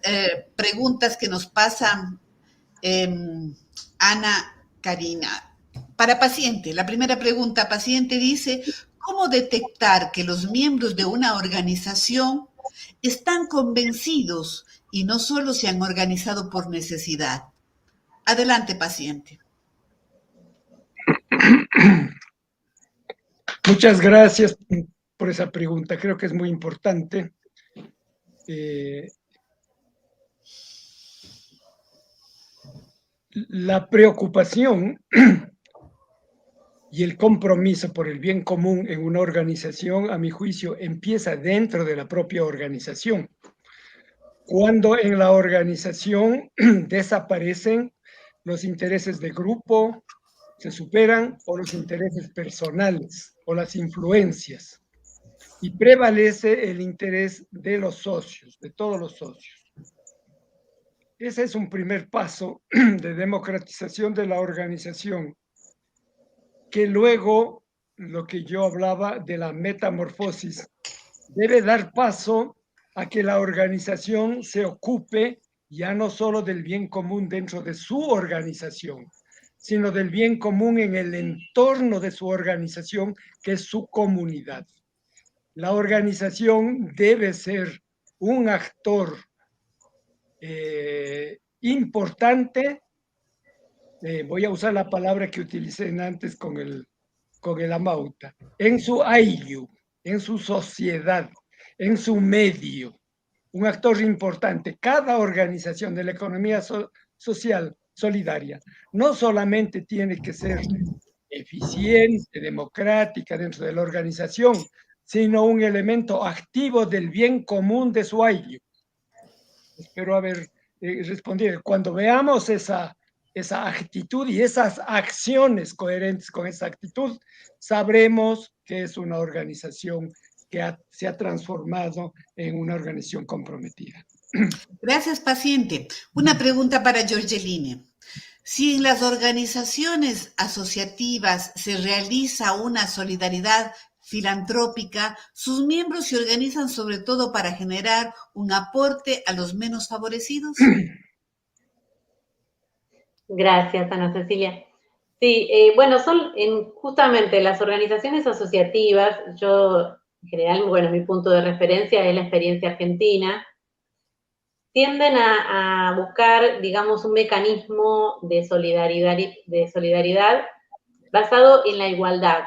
preguntas que nos pasan Ana Karina. Para Paciente, la primera pregunta, Paciente dice: ¿cómo detectar que los miembros de una organización están convencidos y no solo se han organizado por necesidad? Adelante, Paciente. Muchas gracias por esa pregunta. Creo que es muy importante. La preocupación y el compromiso por el bien común en una organización, a mi juicio, empieza dentro de la propia organización. Cuando en la organización desaparecen los intereses de grupo, se superan, o los intereses personales o las influencias, y prevalece el interés de los socios, de todos los socios. Ese es un primer paso de democratización de la organización, que luego, lo que yo hablaba de la metamorfosis, debe dar paso a que la organización se ocupe ya no solo del bien común dentro de su organización, sino del bien común en el entorno de su organización, que es su comunidad. La organización debe ser un actor importante. Voy a usar la palabra que utilicé antes con el Amauta, en su ayllu, en su sociedad, en su medio, un actor importante. Cada organización de la economía social solidaria no solamente tiene que ser eficiente, democrática dentro de la organización, sino un elemento activo del bien común de su ayllu. Espero haber respondido. Cuando veamos esa actitud y esas acciones coherentes con esa actitud, sabremos que es una organización que se ha transformado en una organización comprometida. Gracias, Paciente. Una pregunta para Giorgeline. Si en las organizaciones asociativas se realiza una solidaridad filantrópica, sus miembros se organizan sobre todo para generar un aporte a los menos favorecidos. Gracias, Ana Cecilia. Sí, bueno, son justamente las organizaciones asociativas, yo en general, bueno, mi punto de referencia es la experiencia argentina, tienden a buscar, digamos, un mecanismo de solidaridad basado en la igualdad.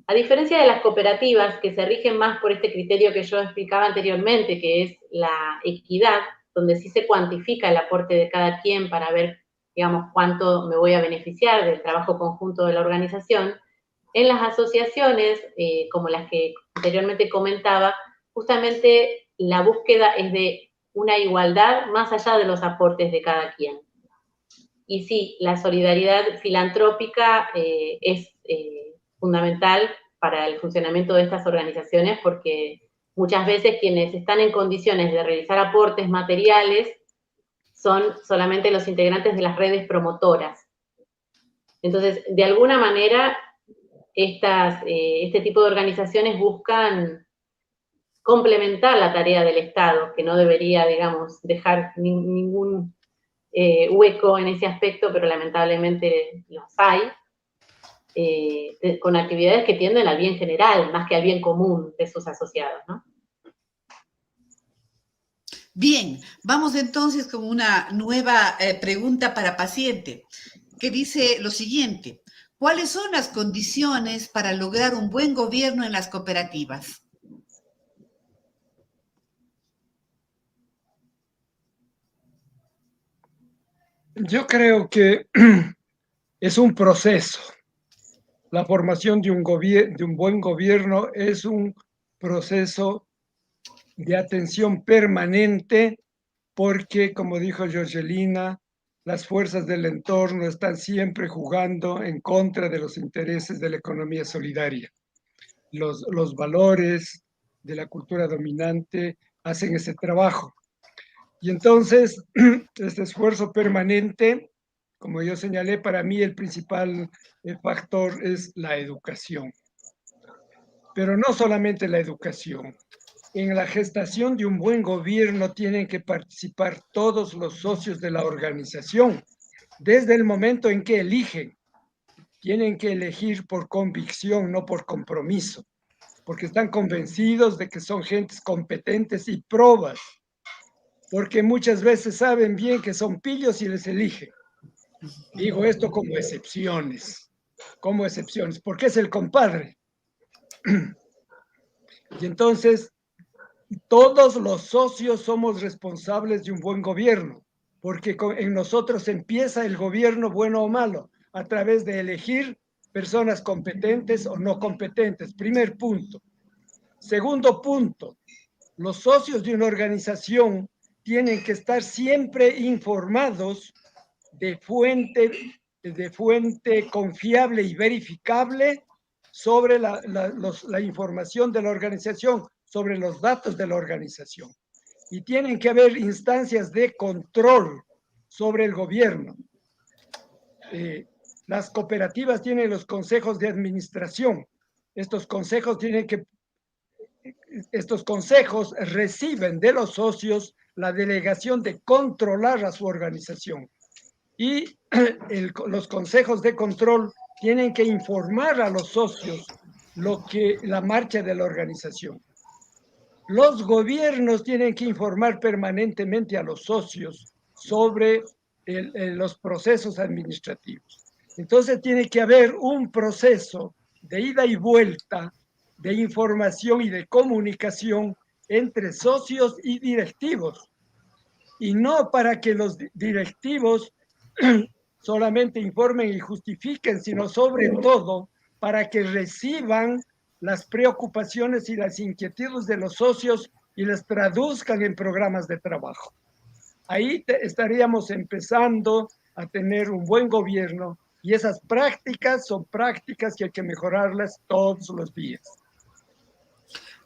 A diferencia de las cooperativas, que se rigen más por este criterio que yo explicaba anteriormente, que es la equidad, donde sí se cuantifica el aporte de cada quien para ver, digamos, cuánto me voy a beneficiar del trabajo conjunto de la organización, en las asociaciones, como las que anteriormente comentaba, justamente la búsqueda es de una igualdad más allá de los aportes de cada quien. Y sí, la solidaridad filantrópica es fundamental para el funcionamiento de estas organizaciones porque muchas veces quienes están en condiciones de realizar aportes materiales son solamente los integrantes de las redes promotoras. Entonces, de alguna manera, este tipo de organizaciones buscan complementar la tarea del Estado, que no debería, digamos, dejar ningún hueco en ese aspecto, pero lamentablemente los hay, con actividades que tienden al bien general, más que al bien común de sus asociados, ¿no? Bien, vamos entonces con una nueva pregunta para paciente, que dice lo siguiente: ¿cuáles son las condiciones para lograr un buen gobierno en las cooperativas? Yo creo que es un proceso. La formación de un buen gobierno es un proceso de atención permanente porque, como dijo Georgelina, las fuerzas del entorno están siempre jugando en contra de los intereses de la economía solidaria. Los valores de la cultura dominante hacen ese trabajo. Y entonces, este esfuerzo permanente, como yo señalé, para mí el principal factor es la educación. Pero no solamente la educación. En la gestación de un buen gobierno tienen que participar todos los socios de la organización, desde el momento en que eligen. Tienen que elegir por convicción, no por compromiso, porque están convencidos de que son gentes competentes y probas, porque muchas veces saben bien que son pillos y les eligen. Digo esto como excepciones, porque es el compadre. Y entonces, todos los socios somos responsables de un buen gobierno, porque en nosotros empieza el gobierno bueno o malo, a través de elegir personas competentes o no competentes. Primer punto. Segundo punto, los socios de una organización tienen que estar siempre informados de fuente confiable y verificable sobre la información de la organización, sobre los datos de la organización. Y tienen que haber instancias de control sobre el gobierno. Las cooperativas tienen los consejos de administración. Estos consejos reciben de los socios la delegación de controlar a su organización. Y los consejos de control tienen que informar a los socios la marcha de la organización. Los gobiernos tienen que informar permanentemente a los socios sobre los procesos administrativos. Entonces tiene que haber un proceso de ida y vuelta de información y de comunicación entre socios y directivos. Y no para que los directivos solamente informen y justifiquen, sino sobre todo para que reciban las preocupaciones y las inquietudes de los socios y las traduzcan en programas de trabajo. Ahí estaríamos empezando a tener un buen gobierno y esas prácticas son prácticas que hay que mejorarlas todos los días.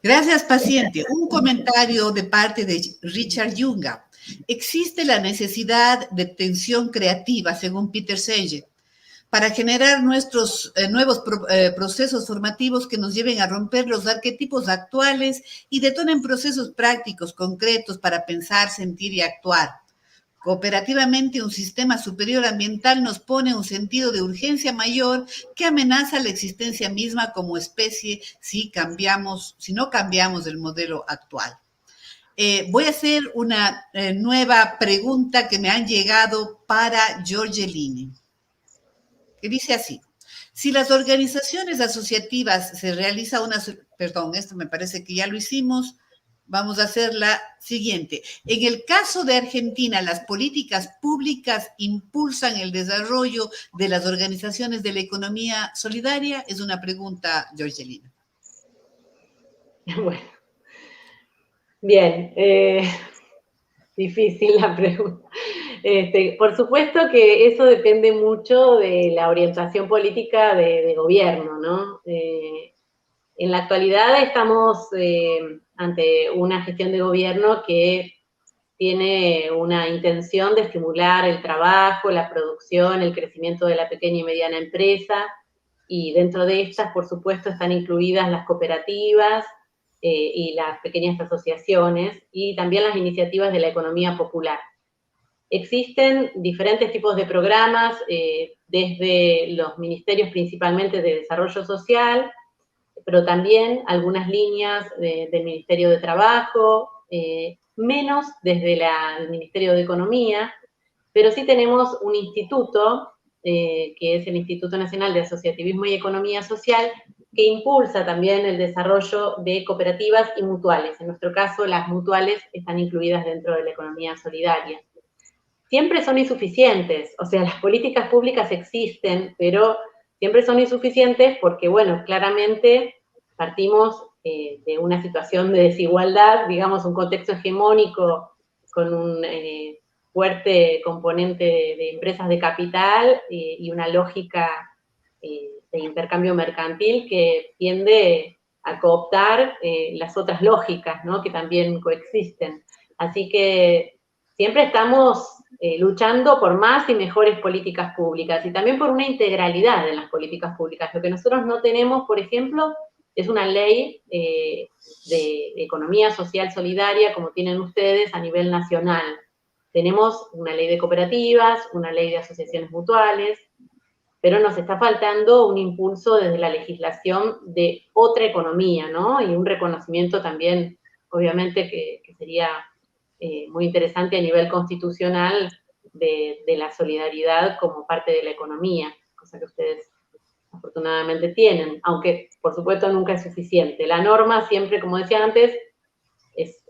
Gracias, paciente. Un comentario de parte de Richard Yunga. Existe la necesidad de tensión creativa, según Peter Senge, para generar nuestros nuevos procesos formativos que nos lleven a romper los arquetipos actuales y detonen procesos prácticos, concretos, para pensar, sentir y actuar. Cooperativamente, un sistema superior ambiental nos pone un sentido de urgencia mayor que amenaza la existencia misma como especie si no cambiamos el modelo actual. Voy a hacer una nueva pregunta que me han llegado para Giorgellini, que dice así: si las organizaciones asociativas se realiza una... Perdón, esto me parece que ya lo hicimos. Vamos a hacer la siguiente. En el caso de Argentina, ¿las políticas públicas impulsan el desarrollo de las organizaciones de la economía solidaria? Es una pregunta, Giorgellini. Bueno, bien, difícil la pregunta. Por supuesto que eso depende mucho de la orientación política de gobierno, ¿no? En la actualidad estamos ante una gestión de gobierno que tiene una intención de estimular el trabajo, la producción, el crecimiento de la pequeña y mediana empresa, y dentro de estas, por supuesto, están incluidas las cooperativas y las pequeñas asociaciones, y también las iniciativas de la economía popular. Existen diferentes tipos de programas, desde los ministerios principalmente de desarrollo social, pero también algunas líneas del Ministerio de Trabajo, menos desde el Ministerio de Economía, pero sí tenemos un instituto, que es el Instituto Nacional de Asociativismo y Economía Social, que impulsa también el desarrollo de cooperativas y mutuales. En nuestro caso, las mutuales están incluidas dentro de la economía solidaria. Siempre son insuficientes, o sea, las políticas públicas existen, pero siempre son insuficientes porque, bueno, claramente partimos de una situación de desigualdad, digamos, un contexto hegemónico con un fuerte componente de empresas de capital y una lógica de intercambio mercantil que tiende a cooptar las otras lógicas, ¿no?, que también coexisten. Así que siempre estamos luchando por más y mejores políticas públicas y también por una integralidad en las políticas públicas. Lo que nosotros no tenemos, por ejemplo, es una ley de economía social solidaria como tienen ustedes a nivel nacional. Tenemos una ley de cooperativas, una ley de asociaciones mutuales, pero nos está faltando un impulso desde la legislación de otra economía, ¿no? Y un reconocimiento también, obviamente, que sería muy interesante a nivel constitucional de la solidaridad como parte de la economía, cosa que ustedes afortunadamente tienen, aunque por supuesto nunca es suficiente. La norma siempre, como decía antes, es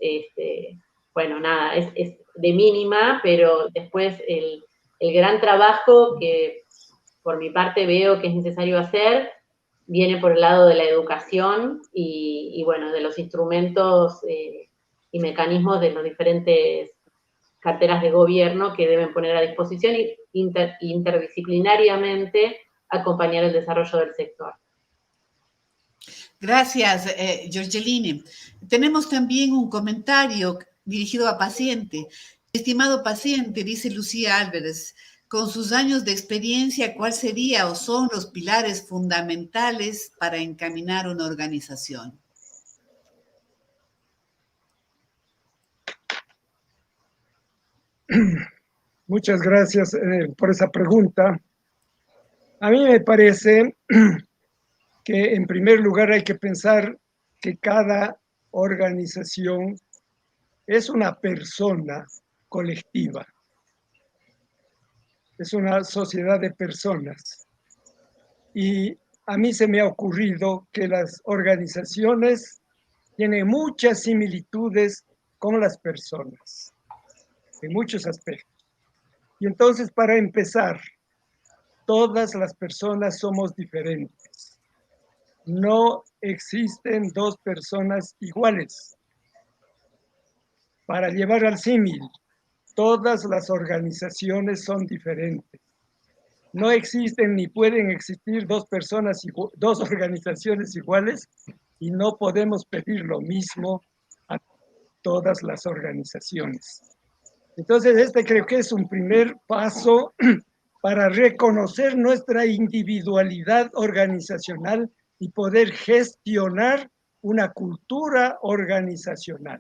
bueno, nada, es de mínima, pero después el gran trabajo que por mi parte veo que es necesario hacer viene por el lado de la educación y bueno, de los instrumentos y mecanismos de los diferentes carteras de gobierno que deben poner a disposición y interdisciplinariamente acompañar el desarrollo del sector. Gracias, Giorgellini. Tenemos también un comentario dirigido a paciente. Estimado paciente, dice Lucía Álvarez, con sus años de experiencia, ¿cuál sería o son los pilares fundamentales para encaminar una organización? Muchas gracias por esa pregunta. A mí me parece que en primer lugar hay que pensar que cada organización es una persona colectiva, es una sociedad de personas. Y a mí se me ha ocurrido que las organizaciones tienen muchas similitudes con las personas, en muchos aspectos. Y entonces, para empezar, todas las personas somos diferentes. No existen dos personas iguales. Para llevar al símil, todas las organizaciones son diferentes. No existen ni pueden existir dos organizaciones iguales y no podemos pedir lo mismo a todas las organizaciones. Entonces, creo que es un primer paso para reconocer nuestra individualidad organizacional y poder gestionar una cultura organizacional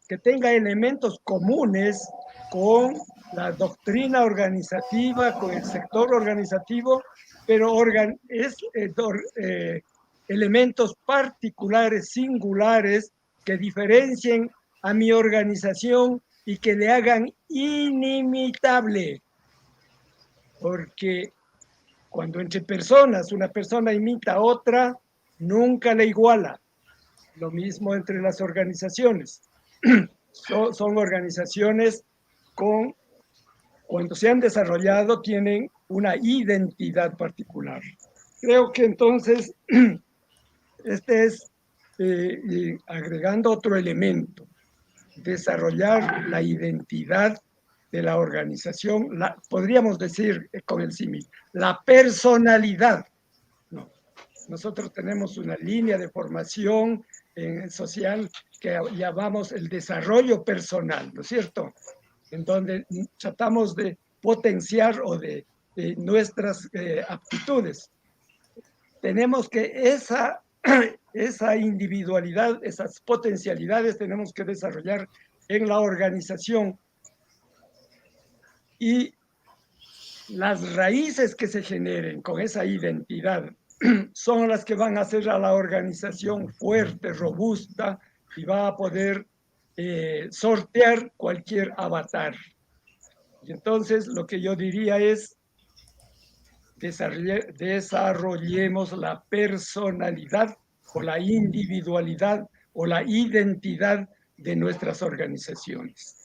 que tenga elementos comunes con la doctrina organizativa, con el sector organizativo, pero elementos particulares, singulares, que diferencien a mi organización y que le hagan inimitable. Porque cuando entre personas una persona imita a otra, nunca le iguala. Lo mismo entre las organizaciones. Son organizaciones cuando se han desarrollado, tienen una identidad particular. Creo que entonces, este es, agregando otro elemento, desarrollar la identidad de la organización, podríamos decir con el símil, la personalidad. No. Nosotros tenemos una línea de formación social que llamamos el desarrollo personal, ¿no es cierto? En donde tratamos de potenciar o de nuestras aptitudes. Tenemos que esa individualidad, esas potencialidades tenemos que desarrollar en la organización, y las raíces que se generen con esa identidad son las que van a hacer a la organización fuerte, robusta, y va a poder sortear cualquier avatar. Y entonces lo que yo diría es, desarrollemos la personalidad o la individualidad o la identidad de nuestras organizaciones.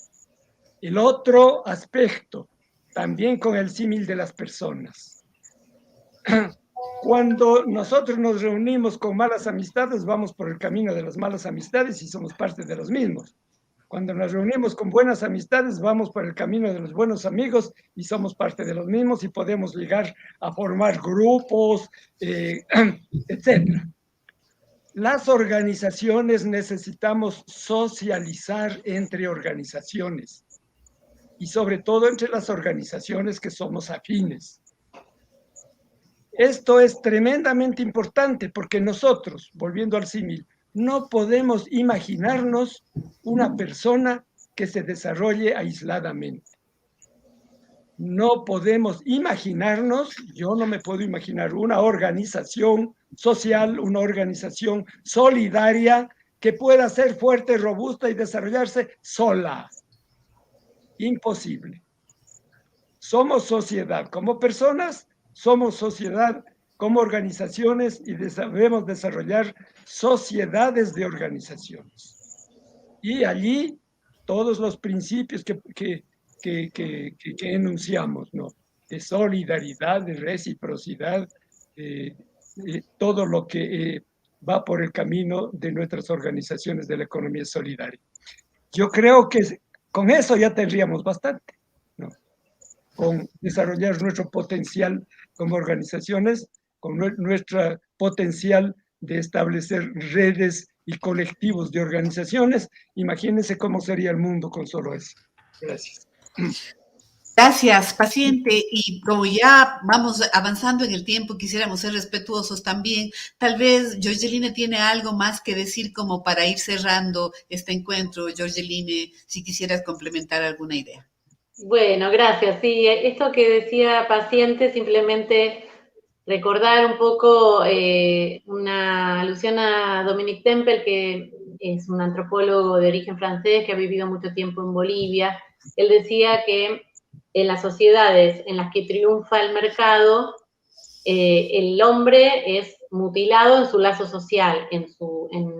El otro aspecto, también con el símil de las personas. Cuando nosotros nos reunimos con malas amistades, vamos por el camino de las malas amistades y somos parte de los mismos. Cuando nos reunimos con buenas amistades, vamos por el camino de los buenos amigos y somos parte de los mismos y podemos llegar a formar grupos, etc. Las organizaciones necesitamos socializar entre organizaciones y sobre todo entre las organizaciones que somos afines. Esto es tremendamente importante porque nosotros, volviendo al símil, no podemos imaginarnos una persona que se desarrolle aisladamente. No podemos imaginarnos, yo no me puedo imaginar una organización social, una organización solidaria que pueda ser fuerte, robusta y desarrollarse sola. Imposible. Somos sociedad como personas, somos sociedad como organizaciones y debemos desarrollar sociedades de organizaciones. Y allí todos los principios que enunciamos, ¿no? De solidaridad, de reciprocidad, todo lo que va por el camino de nuestras organizaciones de la economía solidaria. Yo creo que con eso ya tendríamos bastante, ¿no? Con desarrollar nuestro potencial como organizaciones, con nuestro potencial de establecer redes y colectivos de organizaciones. Imagínense cómo sería el mundo con solo eso. Gracias. Gracias, paciente. Y como ya vamos avanzando en el tiempo, quisiéramos ser respetuosos también. Tal vez Georgeline tiene algo más que decir como para ir cerrando este encuentro. Georgeline, si quisieras complementar alguna idea. Bueno, gracias. Sí, esto que decía paciente, simplemente recordar un poco una alusión a Dominique Temple, que es un antropólogo de origen francés que ha vivido mucho tiempo en Bolivia. Él decía que en las sociedades en las que triunfa el mercado, el hombre es mutilado en su lazo social, en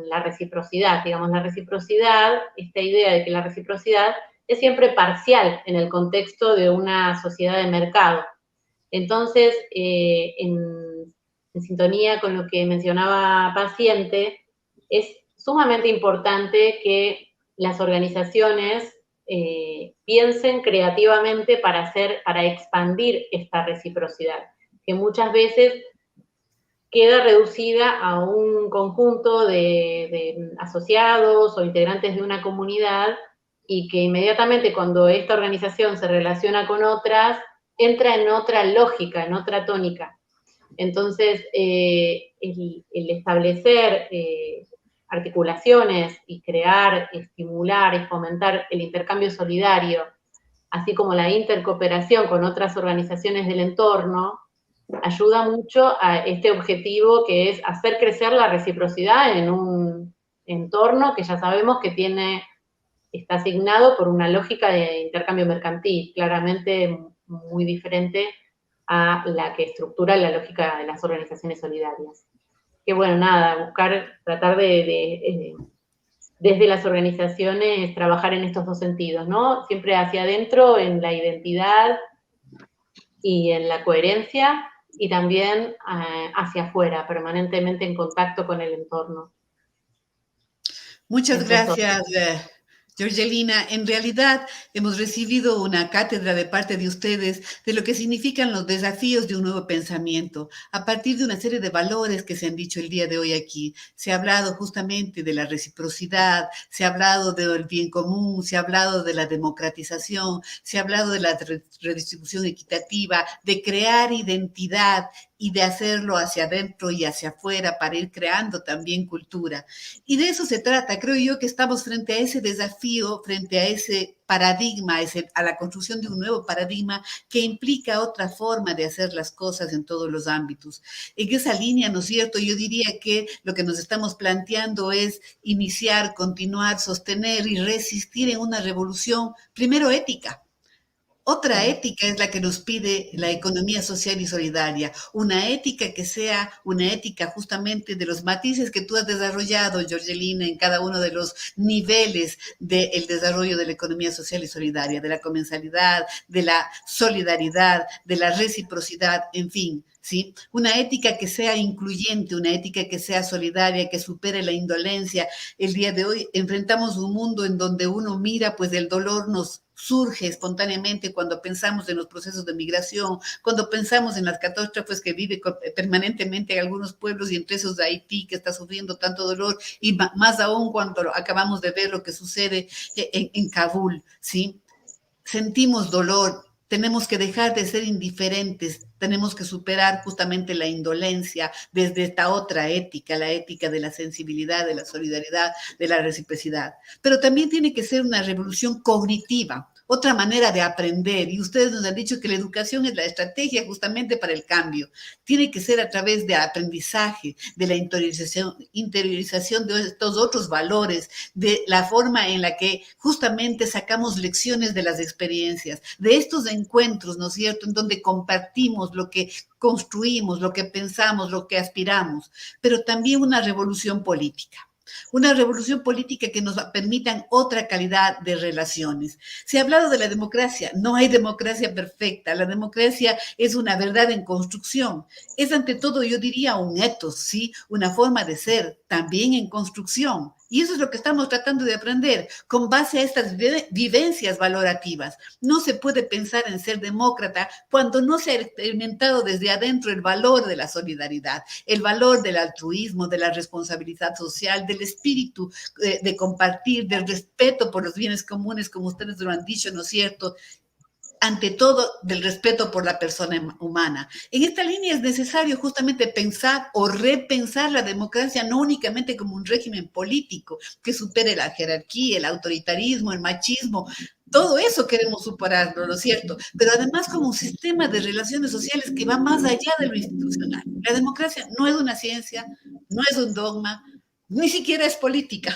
la reciprocidad. Digamos, la reciprocidad, esta idea de que la reciprocidad es siempre parcial en el contexto de una sociedad de mercado. Entonces, en sintonía con lo que mencionaba paciente, es sumamente importante que las organizaciones piensen creativamente para expandir esta reciprocidad, que muchas veces queda reducida a un conjunto de asociados o integrantes de una comunidad, y que inmediatamente cuando esta organización se relaciona con otras, entra en otra lógica, en otra tónica. Entonces, el establecer articulaciones y crear, estimular y fomentar el intercambio solidario, así como la intercooperación con otras organizaciones del entorno, ayuda mucho a este objetivo que es hacer crecer la reciprocidad en un entorno que ya sabemos que está asignado por una lógica de intercambio mercantil, claramente muy diferente a la que estructura la lógica de las organizaciones solidarias. Que bueno, nada, tratar de desde las organizaciones trabajar en estos dos sentidos, ¿no? Siempre hacia adentro, en la identidad y en la coherencia, y también hacia afuera, permanentemente en contacto con el entorno. Muchas gracias, Georgelina. En realidad hemos recibido una cátedra de parte de ustedes de lo que significan los desafíos de un nuevo pensamiento, a partir de una serie de valores que se han dicho el día de hoy aquí. Se ha hablado justamente de la reciprocidad, se ha hablado del bien común, se ha hablado de la democratización, se ha hablado de la redistribución equitativa, de crear identidad y de hacerlo hacia adentro y hacia afuera para ir creando también cultura. Y de eso se trata. Creo yo que estamos frente a ese desafío, frente a ese paradigma, a la construcción de un nuevo paradigma que implica otra forma de hacer las cosas en todos los ámbitos. En esa línea, ¿no es cierto? Yo diría que lo que nos estamos planteando es iniciar, continuar, sostener y resistir en una revolución, primero ética. Otra ética es la que nos pide la economía social y solidaria, una ética que sea una ética justamente de los matices que tú has desarrollado, Georgelina, en cada uno de los niveles del desarrollo de la economía social y solidaria, de la comensalidad, de la solidaridad, de la reciprocidad, en fin. ¿Sí? Una ética que sea incluyente, una ética que sea solidaria, que supere la indolencia. El día de hoy enfrentamos un mundo en donde uno mira, pues el dolor nos surge espontáneamente cuando pensamos en los procesos de migración, cuando pensamos en las catástrofes que vive permanentemente algunos pueblos y entre esos de Haití que está sufriendo tanto dolor y más aún cuando acabamos de ver lo que sucede en Kabul, ¿sí? Sentimos dolor, tenemos que dejar de ser indiferentes, tenemos que superar justamente la indolencia desde esta otra ética, la ética de la sensibilidad, de la solidaridad, de la reciprocidad. Pero también tiene que ser una revolución cognitiva, otra manera de aprender. Y ustedes nos han dicho que la educación es la estrategia justamente para el cambio. Tiene que ser a través de aprendizaje, de la interiorización de estos otros valores, de la forma en la que justamente sacamos lecciones de las experiencias, de estos encuentros, ¿no es cierto?, en donde compartimos lo que construimos, lo que pensamos, lo que aspiramos, pero también una revolución política. Una revolución política que nos permitan otra calidad de relaciones. Se ha hablado de la democracia, no hay democracia perfecta, la democracia es una verdad en construcción, es ante todo, yo diría, un ethos, ¿sí? Una forma de ser, también en construcción. Y eso es lo que estamos tratando de aprender con base a estas vivencias valorativas. No se puede pensar en ser demócrata cuando no se ha experimentado desde adentro el valor de la solidaridad, el valor del altruismo, de la responsabilidad social, del espíritu de compartir, del respeto por los bienes comunes, como ustedes lo han dicho, ¿no es cierto? Ante todo, del respeto por la persona humana. En esta línea es necesario justamente pensar o repensar la democracia no únicamente como un régimen político que supere la jerarquía, el autoritarismo, el machismo. Todo eso queremos superarlo, ¿no es cierto? Pero además como un sistema de relaciones sociales que va más allá de lo institucional. La democracia no es una ciencia, no es un dogma, ni siquiera es política.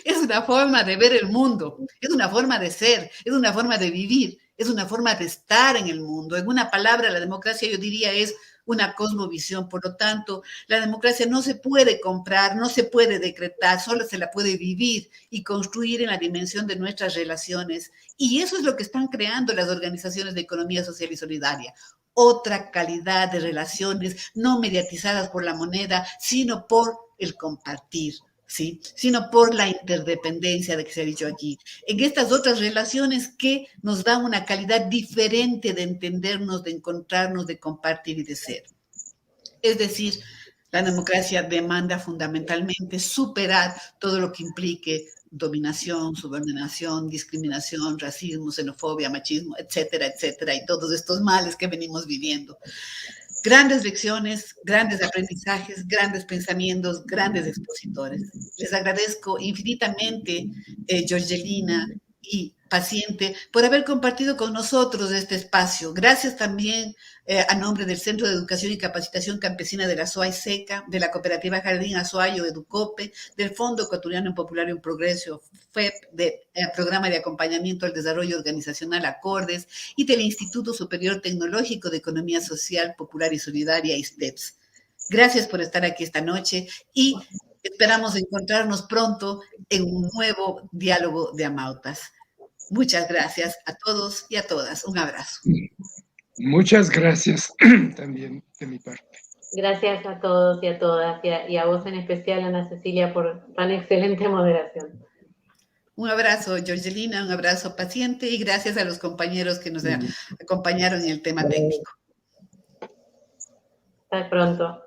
Es una forma de ver el mundo, es una forma de ser, es una forma de vivir, es una forma de estar en el mundo. En una palabra, la democracia, yo diría, es una cosmovisión. Por lo tanto, la democracia no se puede comprar, no se puede decretar, solo se la puede vivir y construir en la dimensión de nuestras relaciones. Y eso es lo que están creando las organizaciones de economía social y solidaria. Otra calidad de relaciones no mediatizadas por la moneda, sino por el compartir. ¿Sí? Sino por la interdependencia de que se ha dicho aquí. En estas otras relaciones que nos dan una calidad diferente de entendernos, de encontrarnos, de compartir y de ser. Es decir, la democracia demanda fundamentalmente superar todo lo que implique dominación, subordinación, discriminación, racismo, xenofobia, machismo, etcétera, etcétera, y todos estos males que venimos viviendo. Grandes lecciones, grandes aprendizajes, grandes pensamientos, grandes expositores. Les agradezco infinitamente, Georgelina y Paciente, por haber compartido con nosotros este espacio. Gracias también a nombre del Centro de Educación y Capacitación Campesina de la SOAI SECA, de la Cooperativa Jardín Azuayo Educope, del Fondo Ecuatoriano en Popular y en Progreso, FEP, del Programa de Acompañamiento al Desarrollo Organizacional Acordes y del Instituto Superior Tecnológico de Economía Social, Popular y Solidaria, ISTEPS. Gracias por estar aquí esta noche y esperamos encontrarnos pronto en un nuevo diálogo de Amautas. Muchas gracias a todos y a todas. Un abrazo. Muchas gracias también de mi parte. Gracias a todos y a todas, y a vos en especial, Ana Cecilia, por tan excelente moderación. Un abrazo, Georgelina, un abrazo, Paciente, y gracias a los compañeros que nos acompañaron en el tema técnico. Hasta pronto.